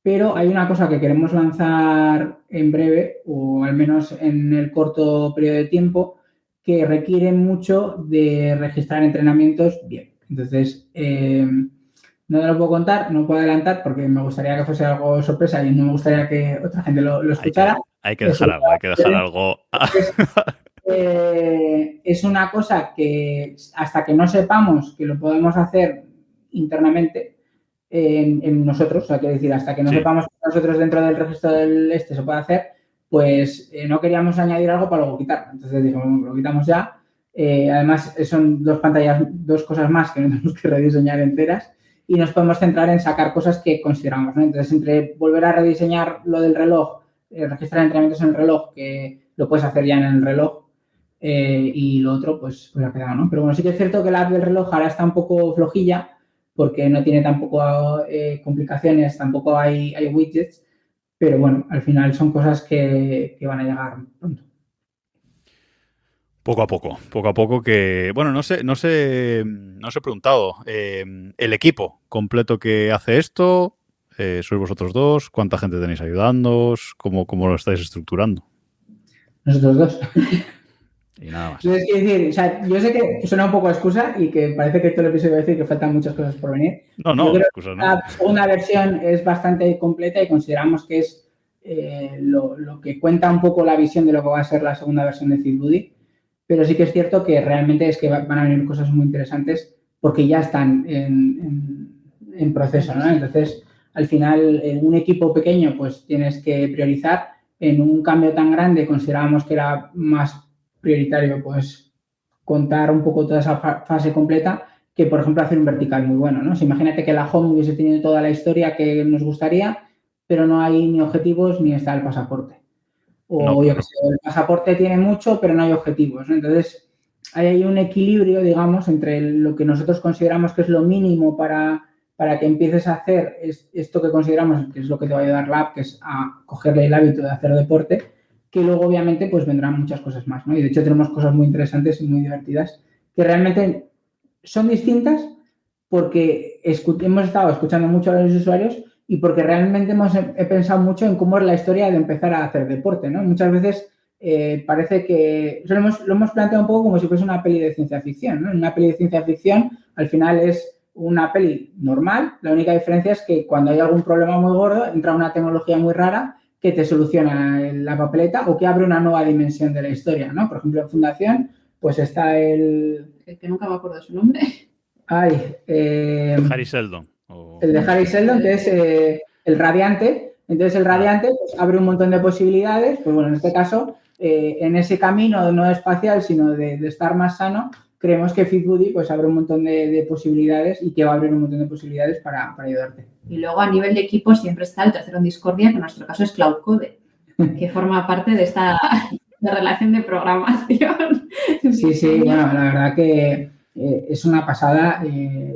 pero hay una cosa que queremos lanzar en breve, o al menos en el corto periodo de tiempo, que requiere mucho de registrar entrenamientos bien. Entonces, no te lo puedo contar, no puedo adelantar, porque me gustaría que fuese algo sorpresa y no me gustaría que otra gente lo escuchara. Hay que dejar algo, hay que dejar algo. Es una cosa que hasta que no sepamos que lo podemos hacer internamente en nosotros, o sea, quiero decir, hasta que no sepamos que nosotros dentro del registro del se puede hacer, pues no queríamos añadir algo para luego quitarlo. Entonces digo, lo quitamos ya. Además, son dos pantallas, dos cosas más que no tenemos que rediseñar enteras y nos podemos centrar en sacar cosas que consideramos, ¿no? Entonces, entre volver a rediseñar lo del reloj, registrar entrenamientos en el reloj, que lo puedes hacer ya en el reloj, y lo otro, pues ha quedado, ¿no? Pero bueno, sí que es cierto que la app del reloj ahora está un poco flojilla porque no tiene tampoco complicaciones, tampoco hay widgets, pero bueno, al final son cosas que van a llegar pronto. Poco a poco que... Bueno, no sé, no os he preguntado. El equipo completo que hace esto, ¿sois vosotros dos? ¿Cuánta gente tenéis ayudándoos? ¿Cómo lo estáis estructurando? Nosotros dos. Y nada más. Entonces, quiero decir, o sea, yo sé que suena un poco a excusa y que parece que todo el episodio va a decir que faltan muchas cosas por venir. No, excusas no. La segunda versión es bastante completa y consideramos que es lo que cuenta un poco la visión de lo que va a ser la segunda versión de Fitbuddy. Pero sí que es cierto que realmente es que van a venir cosas muy interesantes porque ya están en proceso, ¿no? Entonces, al final, en un equipo pequeño, pues tienes que priorizar. En un cambio tan grande, considerábamos que era más prioritario, pues, contar un poco toda esa fase completa que, por ejemplo, hacer un vertical muy bueno, ¿no? O sea, imagínate que la home hubiese tenido toda la historia que nos gustaría, pero no hay ni objetivos ni está el pasaporte. O No, yo qué sé, el pasaporte tiene mucho, pero no hay objetivos, ¿no? Entonces, hay un equilibrio, digamos, entre lo que nosotros consideramos que es lo mínimo para que empieces a hacer esto que consideramos que es lo que te va a ayudar la app, que es a cogerle el hábito de hacer deporte, que luego, obviamente, pues vendrán muchas cosas más, ¿no? Y, de hecho, tenemos cosas muy interesantes y muy divertidas que realmente son distintas porque hemos estado escuchando mucho a los usuarios y porque realmente he pensado mucho en cómo es la historia de empezar a hacer deporte, ¿no? Muchas veces parece que lo hemos planteado un poco como si fuese una peli de ciencia ficción, ¿no? Una peli de ciencia ficción al final es una peli normal, la única diferencia es que cuando hay algún problema muy gordo entra una tecnología muy rara que te soluciona la papeleta o que abre una nueva dimensión de la historia, ¿no? Por ejemplo, en Fundación, pues está el que nunca me acuerdo su nombre. Harry Seldon. El de Harry Seldon, que es el radiante. Entonces, el radiante pues, abre un montón de posibilidades. Pues bueno, en este caso, en ese camino no espacial, sino de estar más sano, creemos que Fitbuddy pues abre un montón de posibilidades y que va a abrir un montón de posibilidades para ayudarte. Y luego, a nivel de equipo, siempre está el tercero en discordia, que en nuestro caso es Cloud Code, que forma parte de esta relación de programación. Sí, bueno, la verdad que es una pasada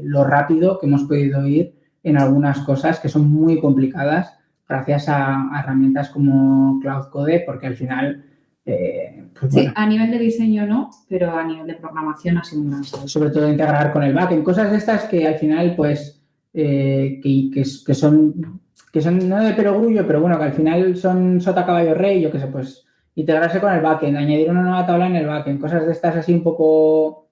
lo rápido que hemos podido ir en algunas cosas que son muy complicadas gracias a herramientas como Cloud Code, porque al final... pues sí, bueno, a nivel de diseño no, pero a nivel de programación ha sido un gran salto. Sobre todo integrar con el backend. Cosas de estas que al final, pues, que son no de perogrullo, pero bueno, que al final son sota caballo rey, yo qué sé, pues integrarse con el backend, añadir una nueva tabla en el backend, cosas de estas así un poco,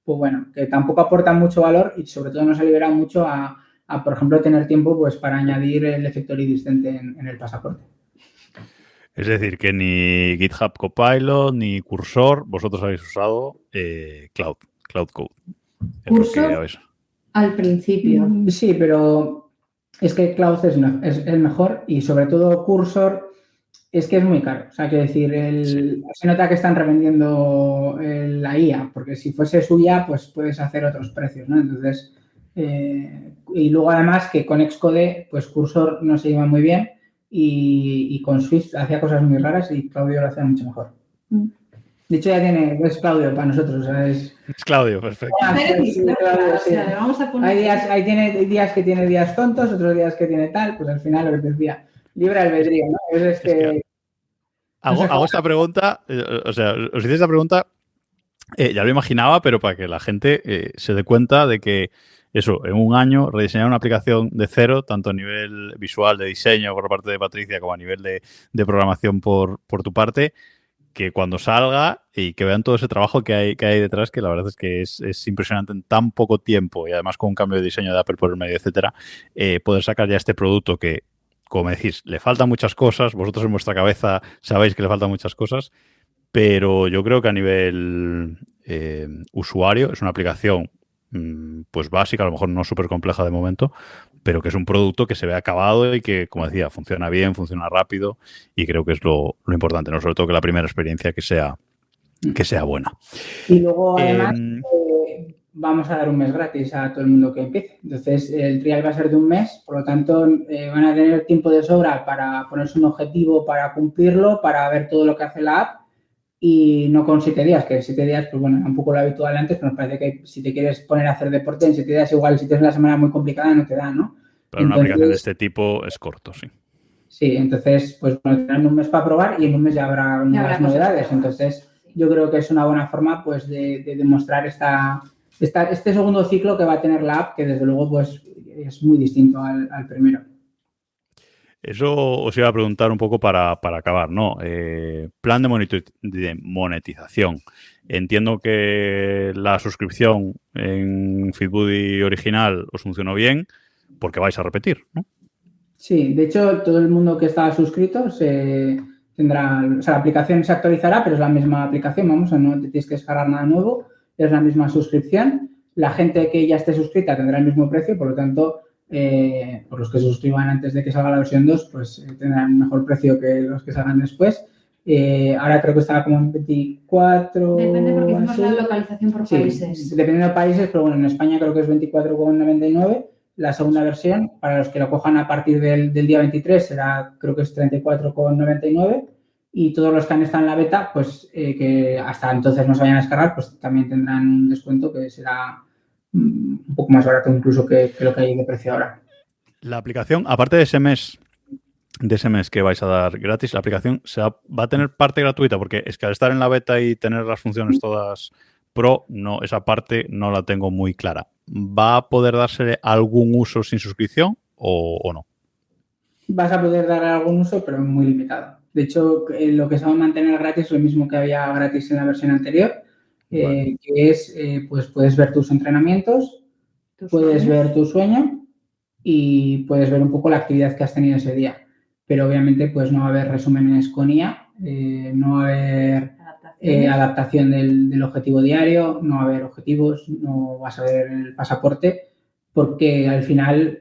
pues bueno, que tampoco aportan mucho valor y sobre todo nos ha liberado mucho a por ejemplo, tener tiempo pues para añadir el efecto iridiscente en el pasaporte. Es decir, que ni GitHub Copilot ni Cursor, vosotros habéis usado Cloud Code. Cursor al principio. Sí, pero es que Cloud es el mejor y sobre todo Cursor es que es muy caro. O sea, quiero decir, se nota que están revendiendo la IA, porque si fuese suya, pues puedes hacer otros precios, ¿no? Entonces, y luego además que con Xcode, pues Cursor no se lleva muy bien. Y con Swift hacía cosas muy raras y Claudio lo hacía mucho mejor. De hecho, ya es Claudio para nosotros, ¿sabes? Es Claudio, perfecto. Sí, Claudio, sí. Le vamos a poner... Hay días que tiene días tontos, otros días que tiene tal, pues al final lo que te decía, libre albedrío, ¿no? Es que hago esta pregunta, o sea, os hice esta pregunta, ya lo imaginaba, pero para que la gente se dé cuenta de que eso, en un año rediseñar una aplicación de cero, tanto a nivel visual de diseño por parte de Patricia como a nivel de programación por tu parte, que cuando salga y que vean todo ese trabajo que hay detrás, que la verdad es que es impresionante en tan poco tiempo y además con un cambio de diseño de Apple por el medio, etcétera, poder sacar ya este producto que, como decís, le faltan muchas cosas, vosotros en vuestra cabeza sabéis que le faltan muchas cosas, pero yo creo que a nivel usuario es una aplicación pues básica, a lo mejor no súper compleja de momento, pero que es un producto que se ve acabado y que, como decía, funciona bien, funciona rápido y creo que es lo importante, ¿no? Sobre todo que la primera experiencia que sea buena. Y luego, además, vamos a dar un mes gratis a todo el mundo que empiece. Entonces, el trial va a ser de un mes, por lo tanto, van a tener tiempo de sobra para ponerse un objetivo, para cumplirlo, para ver todo lo que hace la app. Y no con 7 días, que 7 días, pues bueno, un poco lo habitual antes, pero nos parece que si te quieres poner a hacer deporte en 7 días, igual si tienes una semana muy complicada no te da, ¿no? Para una aplicación de este tipo es corto, sí. Sí, entonces, pues bueno, tendrán un mes para probar y en un mes ya habrá nuevas novedades. Entonces, yo creo que es una buena forma, pues, de demostrar este segundo ciclo que va a tener la app, que desde luego, pues, es muy distinto al primero. Eso os iba a preguntar un poco para acabar, ¿no? Plan de monetización. Entiendo que la suscripción en Feedbuddy original os funcionó bien porque vais a repetir, ¿no? Sí, de hecho, todo el mundo que está suscrito tendrá, o sea, la aplicación se actualizará, pero es la misma aplicación, vamos, no te tienes que descargar nada nuevo, es la misma suscripción. La gente que ya esté suscrita tendrá el mismo precio, por lo tanto, por los que se suscriban antes de que salga la versión 2, pues tendrán mejor precio que los que salgan después. Ahora creo que estará como en 24. Depende porque hicimos la localización por países. Sí, dependiendo de países, pero bueno, en España creo que es 24,99. La segunda versión, para los que lo cojan a partir del día 23, será, creo que es 34,99. Y todos los que han estado en la beta, pues que hasta entonces no se vayan a descargar, pues también tendrán un descuento que será un poco más barato incluso que lo que hay de precio ahora. La aplicación, aparte de ese mes que vais a dar gratis, la aplicación va a tener parte gratuita, porque es que al estar en la beta y tener las funciones todas pro, no, esa parte no la tengo muy clara. ¿Va a poder darse algún uso sin suscripción o no? Vas a poder dar algún uso, pero muy limitado. De hecho, lo que se va a mantener gratis es lo mismo que había gratis en la versión anterior, vale. Que es, pues puedes ver tus entrenamientos, puedes ver tu sueño y puedes ver un poco la actividad que has tenido ese día. Pero obviamente, pues no va a haber resúmenes con IA, no va a haber adaptación del objetivo diario, no va a haber objetivos, no vas a ver el pasaporte, porque al final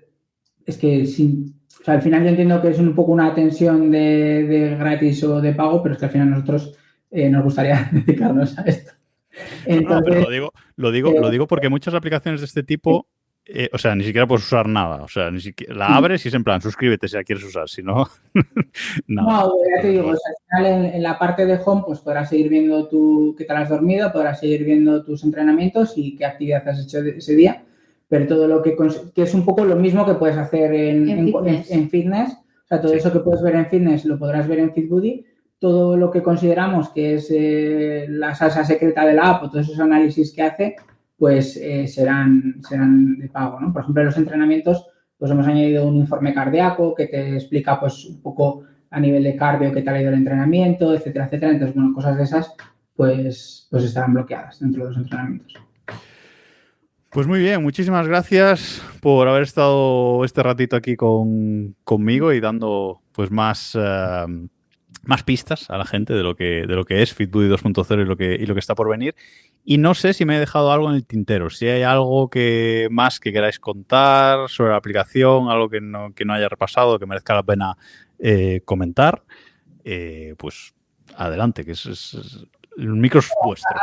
es que o sea, al final yo entiendo que es un poco una tensión de gratis o de pago, pero es que al final nosotros nos gustaría dedicarnos a esto. Entonces, no, pero lo digo porque muchas aplicaciones de este tipo, o sea, ni siquiera puedes usar nada. O sea, ni siquiera la abres y es en plan, suscríbete si la quieres usar, si no, nada. No, ya te digo, o sea, al final en la parte de home pues podrás seguir viendo qué tal has dormido, podrás seguir viendo tus entrenamientos y qué actividad has hecho ese día. Pero todo lo que es un poco lo mismo que puedes hacer en fitness. O sea, todo eso que puedes ver en fitness lo podrás ver en Feedbuddy. Todo lo que consideramos que es la salsa secreta de la app o todos esos análisis que hace, pues serán de pago, ¿no? Por ejemplo, en los entrenamientos, pues hemos añadido un informe cardíaco que te explica, pues, un poco a nivel de cardio qué tal ha ido el entrenamiento, etcétera, etcétera. Entonces, bueno, cosas de esas, pues estarán bloqueadas dentro de los entrenamientos. Pues muy bien, muchísimas gracias por haber estado este ratito aquí conmigo y dando pues más pistas a la gente de lo que es Feedbuddy 2.0 y lo que está por venir. Y no sé si me he dejado algo en el tintero, si hay algo más que queráis contar sobre la aplicación, algo que no haya repasado, que merezca la pena comentar, pues adelante, que el micro es vuestro.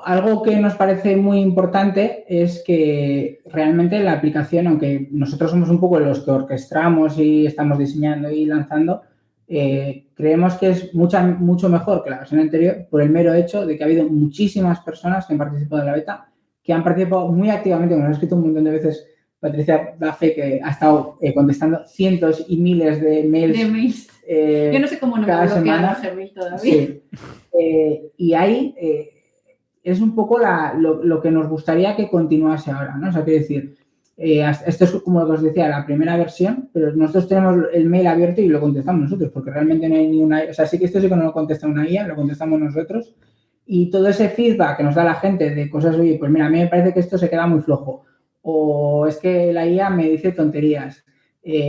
Algo que nos parece muy importante es que realmente la aplicación, aunque nosotros somos un poco los que orquestamos y estamos diseñando y lanzando, creemos que es mucho mejor que la versión anterior por el mero hecho de que ha habido muchísimas personas que han participado en la beta, que han participado muy activamente, como nos ha escrito un montón de veces Patricia da fe, que ha estado contestando cientos y miles de mails. Yo no sé cómo no me ha bloqueado el Gmail todavía. Sí. Y ahí es un poco lo que nos gustaría que continuase ahora, ¿no? O sea, quiero decir, esto es como lo que os decía, la primera versión, pero nosotros tenemos el mail abierto y lo contestamos nosotros, porque realmente no hay ni una... O sea, sí que esto sí que no lo contesta una guía, lo contestamos nosotros. Y todo ese feedback que nos da la gente de cosas, oye, pues mira, a mí me parece que esto se queda muy flojo, o es que la IA me dice tonterías,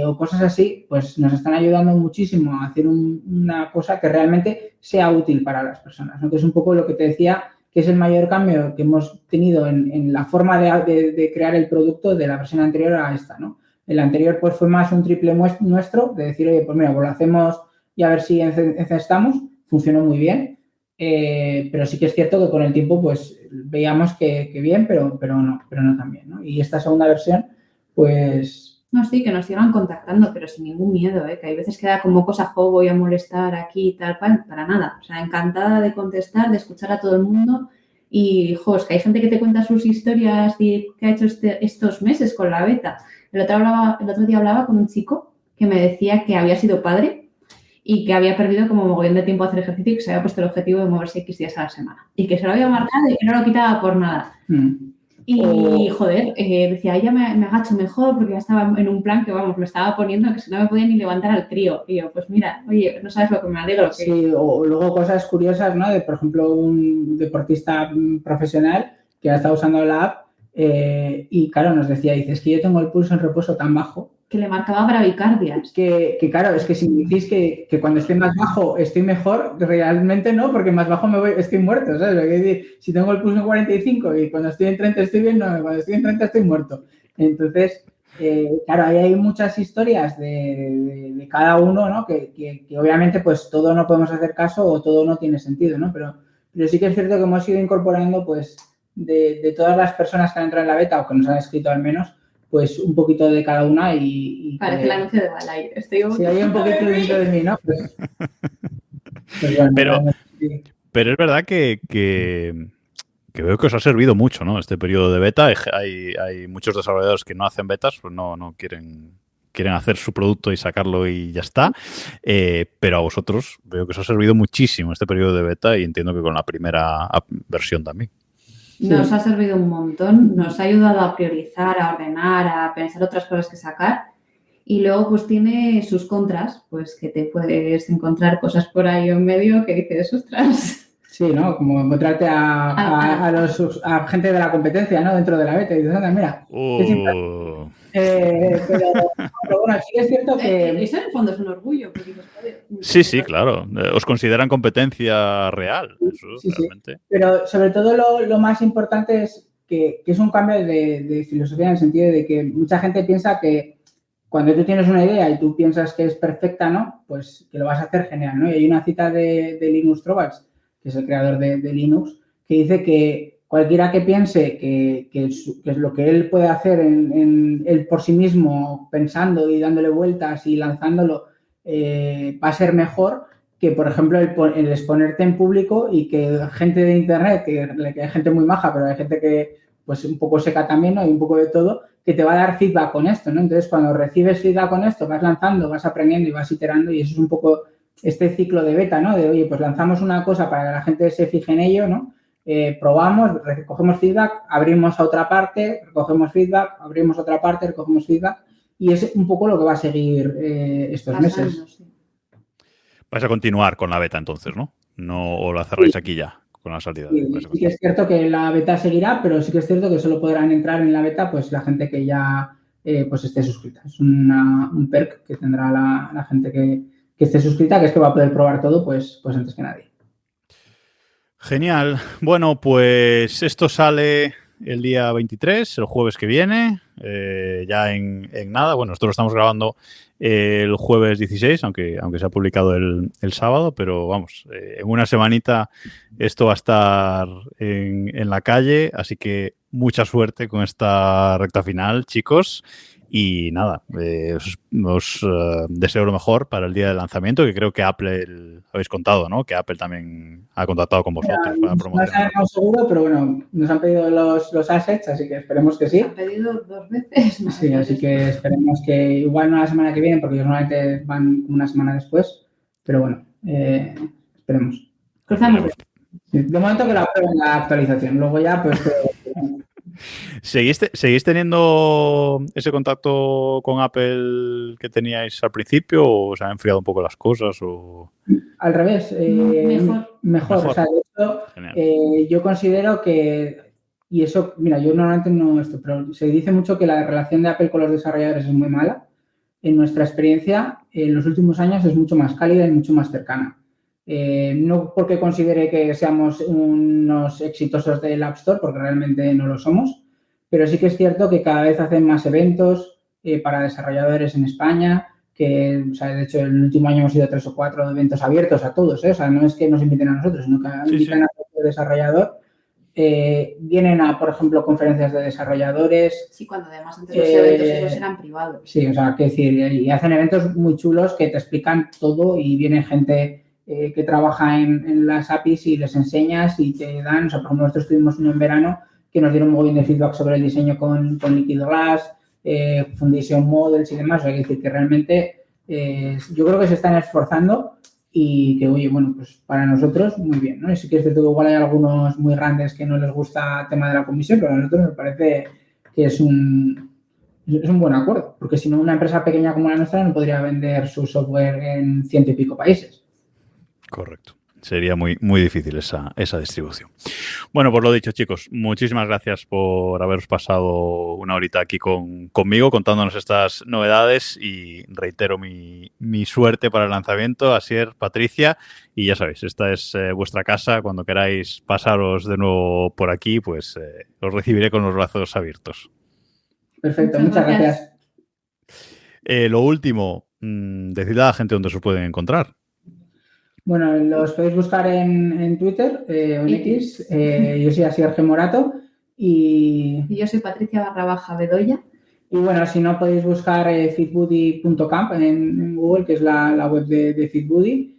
o cosas así, pues nos están ayudando muchísimo a hacer una cosa que realmente sea útil para las personas, ¿no? Que es un poco lo que te decía, que es el mayor cambio que hemos tenido en la forma de crear el producto de la versión anterior a esta, ¿no? El anterior pues fue más un triple nuestro, de decir, oye, pues mira, pues lo hacemos y a ver si encestamos, funcionó muy bien, pero sí que es cierto que con el tiempo pues veíamos que bien, pero no tan bien, ¿no? Y esta segunda versión, pues... No, sí, que nos sigan contactando, pero sin ningún miedo, que hay veces que da como cosa, voy a molestar aquí y tal, para nada. O sea, encantada de contestar, de escuchar a todo el mundo y, es que hay gente que te cuenta sus historias y que ha hecho estos meses con la beta. El otro día hablaba con un chico que me decía que había sido padre y que había perdido como mogollón de tiempo a hacer ejercicio y que se había puesto el objetivo de moverse X días a la semana y que se lo había marcado y que no lo quitaba por nada. Y, decía, ella me agacho mejor porque ya estaba en un plan que, me estaba poniendo que si no me podía ni levantar al crío. Y yo, pues mira, oye, no sabes lo que me alegro. Sí, o luego cosas curiosas, ¿no? De, por ejemplo, un deportista profesional que ha estado usando la app y, claro, nos decía, es que yo tengo el pulso en reposo tan bajo. Que le marcaba bradicardias. Que claro, es que si me decís que cuando estoy más bajo estoy mejor, realmente no, porque más bajo estoy muerto, ¿sabes? Es decir, si tengo el pulso en 45 y cuando estoy en 30 estoy bien, no, cuando estoy en 30 estoy muerto. Entonces, claro, ahí hay muchas historias de cada uno, ¿no? Que obviamente pues todo no podemos hacer caso o todo no tiene sentido, ¿no? Pero sí que es cierto que hemos ido incorporando pues de todas las personas que han entrado en la beta o que nos han escrito al menos, pues un poquito de cada una y parece el anuncio de Balay. Sí, hay un poquito de mí, ¿no? Pues bueno, pero es verdad que veo que os ha servido mucho, ¿no? Este periodo de beta. Hay muchos desarrolladores que no hacen betas, pues no quieren hacer su producto y sacarlo y ya está. Pero a vosotros veo que os ha servido muchísimo este periodo de beta y entiendo que con la primera versión también. Nos ha servido un montón, nos ha ayudado a priorizar, a ordenar, a pensar otras cosas que sacar y luego pues tiene sus contras, pues que te puedes encontrar cosas por ahí en medio que dices, ostras. Sí, ¿no? Como encontrarte a gente de la competencia, ¿no? Dentro de la beta y dices, anda, mira. Pero bueno, sí es cierto que... Eso en el fondo es un orgullo. Sí, claro. Os consideran competencia real. Eso, sí, realmente. Sí. Pero sobre todo lo más importante es que es un cambio de filosofía en el sentido de que mucha gente piensa que cuando tú tienes una idea y tú piensas que es perfecta, ¿no? Pues que lo vas a hacer genial, ¿no? Y hay una cita de Linus Torvalds, que es el creador de Linux, que dice que cualquiera que piense que es lo que él puede hacer él por sí mismo, pensando y dándole vueltas y lanzándolo, va a ser mejor que, por ejemplo, el exponerte en público y que gente de Internet, que hay gente muy maja, pero hay gente que pues un poco seca también, ¿no? Hay un poco de todo, que te va a dar feedback con esto, ¿no? Entonces, cuando recibes feedback con esto, vas lanzando, vas aprendiendo y vas iterando y eso es un poco este ciclo de beta, ¿no? De, oye, pues lanzamos una cosa para que la gente se fije en ello, ¿no? Probamos, recogemos feedback, abrimos a otra parte, recogemos feedback, abrimos a otra parte, recogemos feedback y es un poco lo que va a seguir estos meses. Sí. Vais a continuar con la beta entonces, ¿no? ¿O la cerráis aquí ya con la salida? Sí, sí que es cierto que la beta seguirá, pero sí que es cierto que solo podrán entrar en la beta pues la gente que ya pues esté suscrita. Es un perk que tendrá la gente que esté suscrita, que es que va a poder probar todo pues antes que nadie. Genial. Bueno, pues esto sale el día 23, el jueves que viene, ya en nada. Bueno, nosotros lo estamos grabando el jueves 16, aunque se ha publicado el sábado, pero vamos, en una semanita esto va a estar en la calle, así que mucha suerte con esta recta final, chicos. Y nada, os deseo lo mejor para el día del lanzamiento, que creo que Apple, habéis contado, ¿no? Que Apple también ha contactado con vosotros para promocionar. No sabemos seguro, pero bueno, nos han pedido los assets, así que esperemos que sí. Nos han pedido 2 veces. Sí, así que esperemos que igual no la semana que viene, porque ellos normalmente van una semana después, pero bueno, esperemos. Cruzamos. Sí, de momento que la prueben la actualización, luego ya pues... ¿Seguís teniendo ese contacto con Apple que teníais al principio o se han enfriado un poco las cosas? O... Al revés, mejor. O sea, de hecho, yo considero que, y eso, mira, yo normalmente no esto, pero se dice mucho que la relación de Apple con los desarrolladores es muy mala. En nuestra experiencia, en los últimos años es mucho más cálida y mucho más cercana. No porque considere que seamos unos exitosos del App Store, porque realmente no lo somos, pero sí que es cierto que cada vez hacen más eventos para desarrolladores en España, que, o sea, de hecho, el último año hemos ido a 3 o 4 eventos abiertos a todos, o sea, no es que nos inviten a nosotros, sino que invitan a cualquier desarrollador. Vienen a, por ejemplo, conferencias de desarrolladores. Sí, cuando además antes los eventos esos eran privados. Sí, o sea, que decir, y hacen eventos muy chulos que te explican todo y viene gente que trabaja en las APIs y les enseñas y te dan, o sea, por ejemplo, nosotros tuvimos uno en verano que nos dieron un montón de feedback sobre el diseño con Liquid Glass, Foundation Models y demás, o sea, hay que decir que realmente yo creo que se están esforzando y que, oye, bueno, pues para nosotros muy bien, ¿no? Y sí que es cierto que igual hay algunos muy grandes que no les gusta el tema de la comisión, pero a nosotros nos parece que es un buen acuerdo, porque si no, una empresa pequeña como la nuestra no podría vender su software en 100 y pico países. Correcto. Sería muy, muy difícil esa distribución. Bueno, pues lo dicho, chicos, muchísimas gracias por haberos pasado una horita aquí conmigo contándonos estas novedades y reitero mi suerte para el lanzamiento. Asier, Patricia, y ya sabéis, esta es vuestra casa. Cuando queráis pasaros de nuevo por aquí, pues os recibiré con los brazos abiertos. Perfecto, muchas gracias. Lo último, decidle a la gente dónde se pueden encontrar. Bueno, los podéis buscar en Twitter o en X. Yo soy Asier G. Morato y yo soy Patricia _Bedoya. Y bueno, si no podéis buscar feedbuddy.camp en Google, que es la web de Feedbuddy,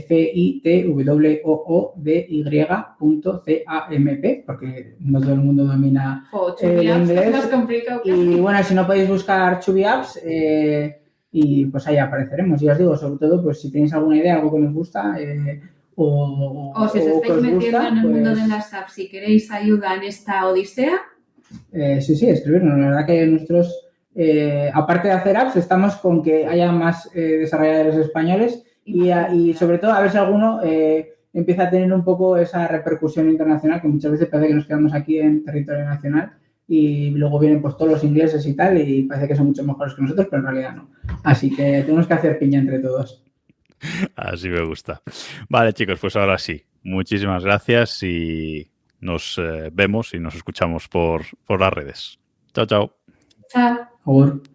FITWOODY.camp, porque no todo el mundo domina el inglés. Y bueno, si no podéis buscar Chubby Apps, y pues ahí apareceremos. Y os digo, sobre todo, pues si tenéis alguna idea, algo que nos gusta, o si os estáis metiendo en el mundo de las apps y queréis ayuda en esta odisea. Sí, escribirnos. La verdad que nosotros, aparte de hacer apps, estamos con que haya más desarrolladores españoles y sobre todo a ver si alguno empieza a tener un poco esa repercusión internacional, que muchas veces parece que nos quedamos aquí en territorio nacional y luego vienen pues todos los ingleses y tal y parece que son mucho mejores que nosotros, pero en realidad no. Así que tenemos que hacer piña entre todos. Así me gusta. Vale, chicos, pues ahora sí. Muchísimas gracias y nos vemos y nos escuchamos por las redes. Chao, chao. Chao. Por favor.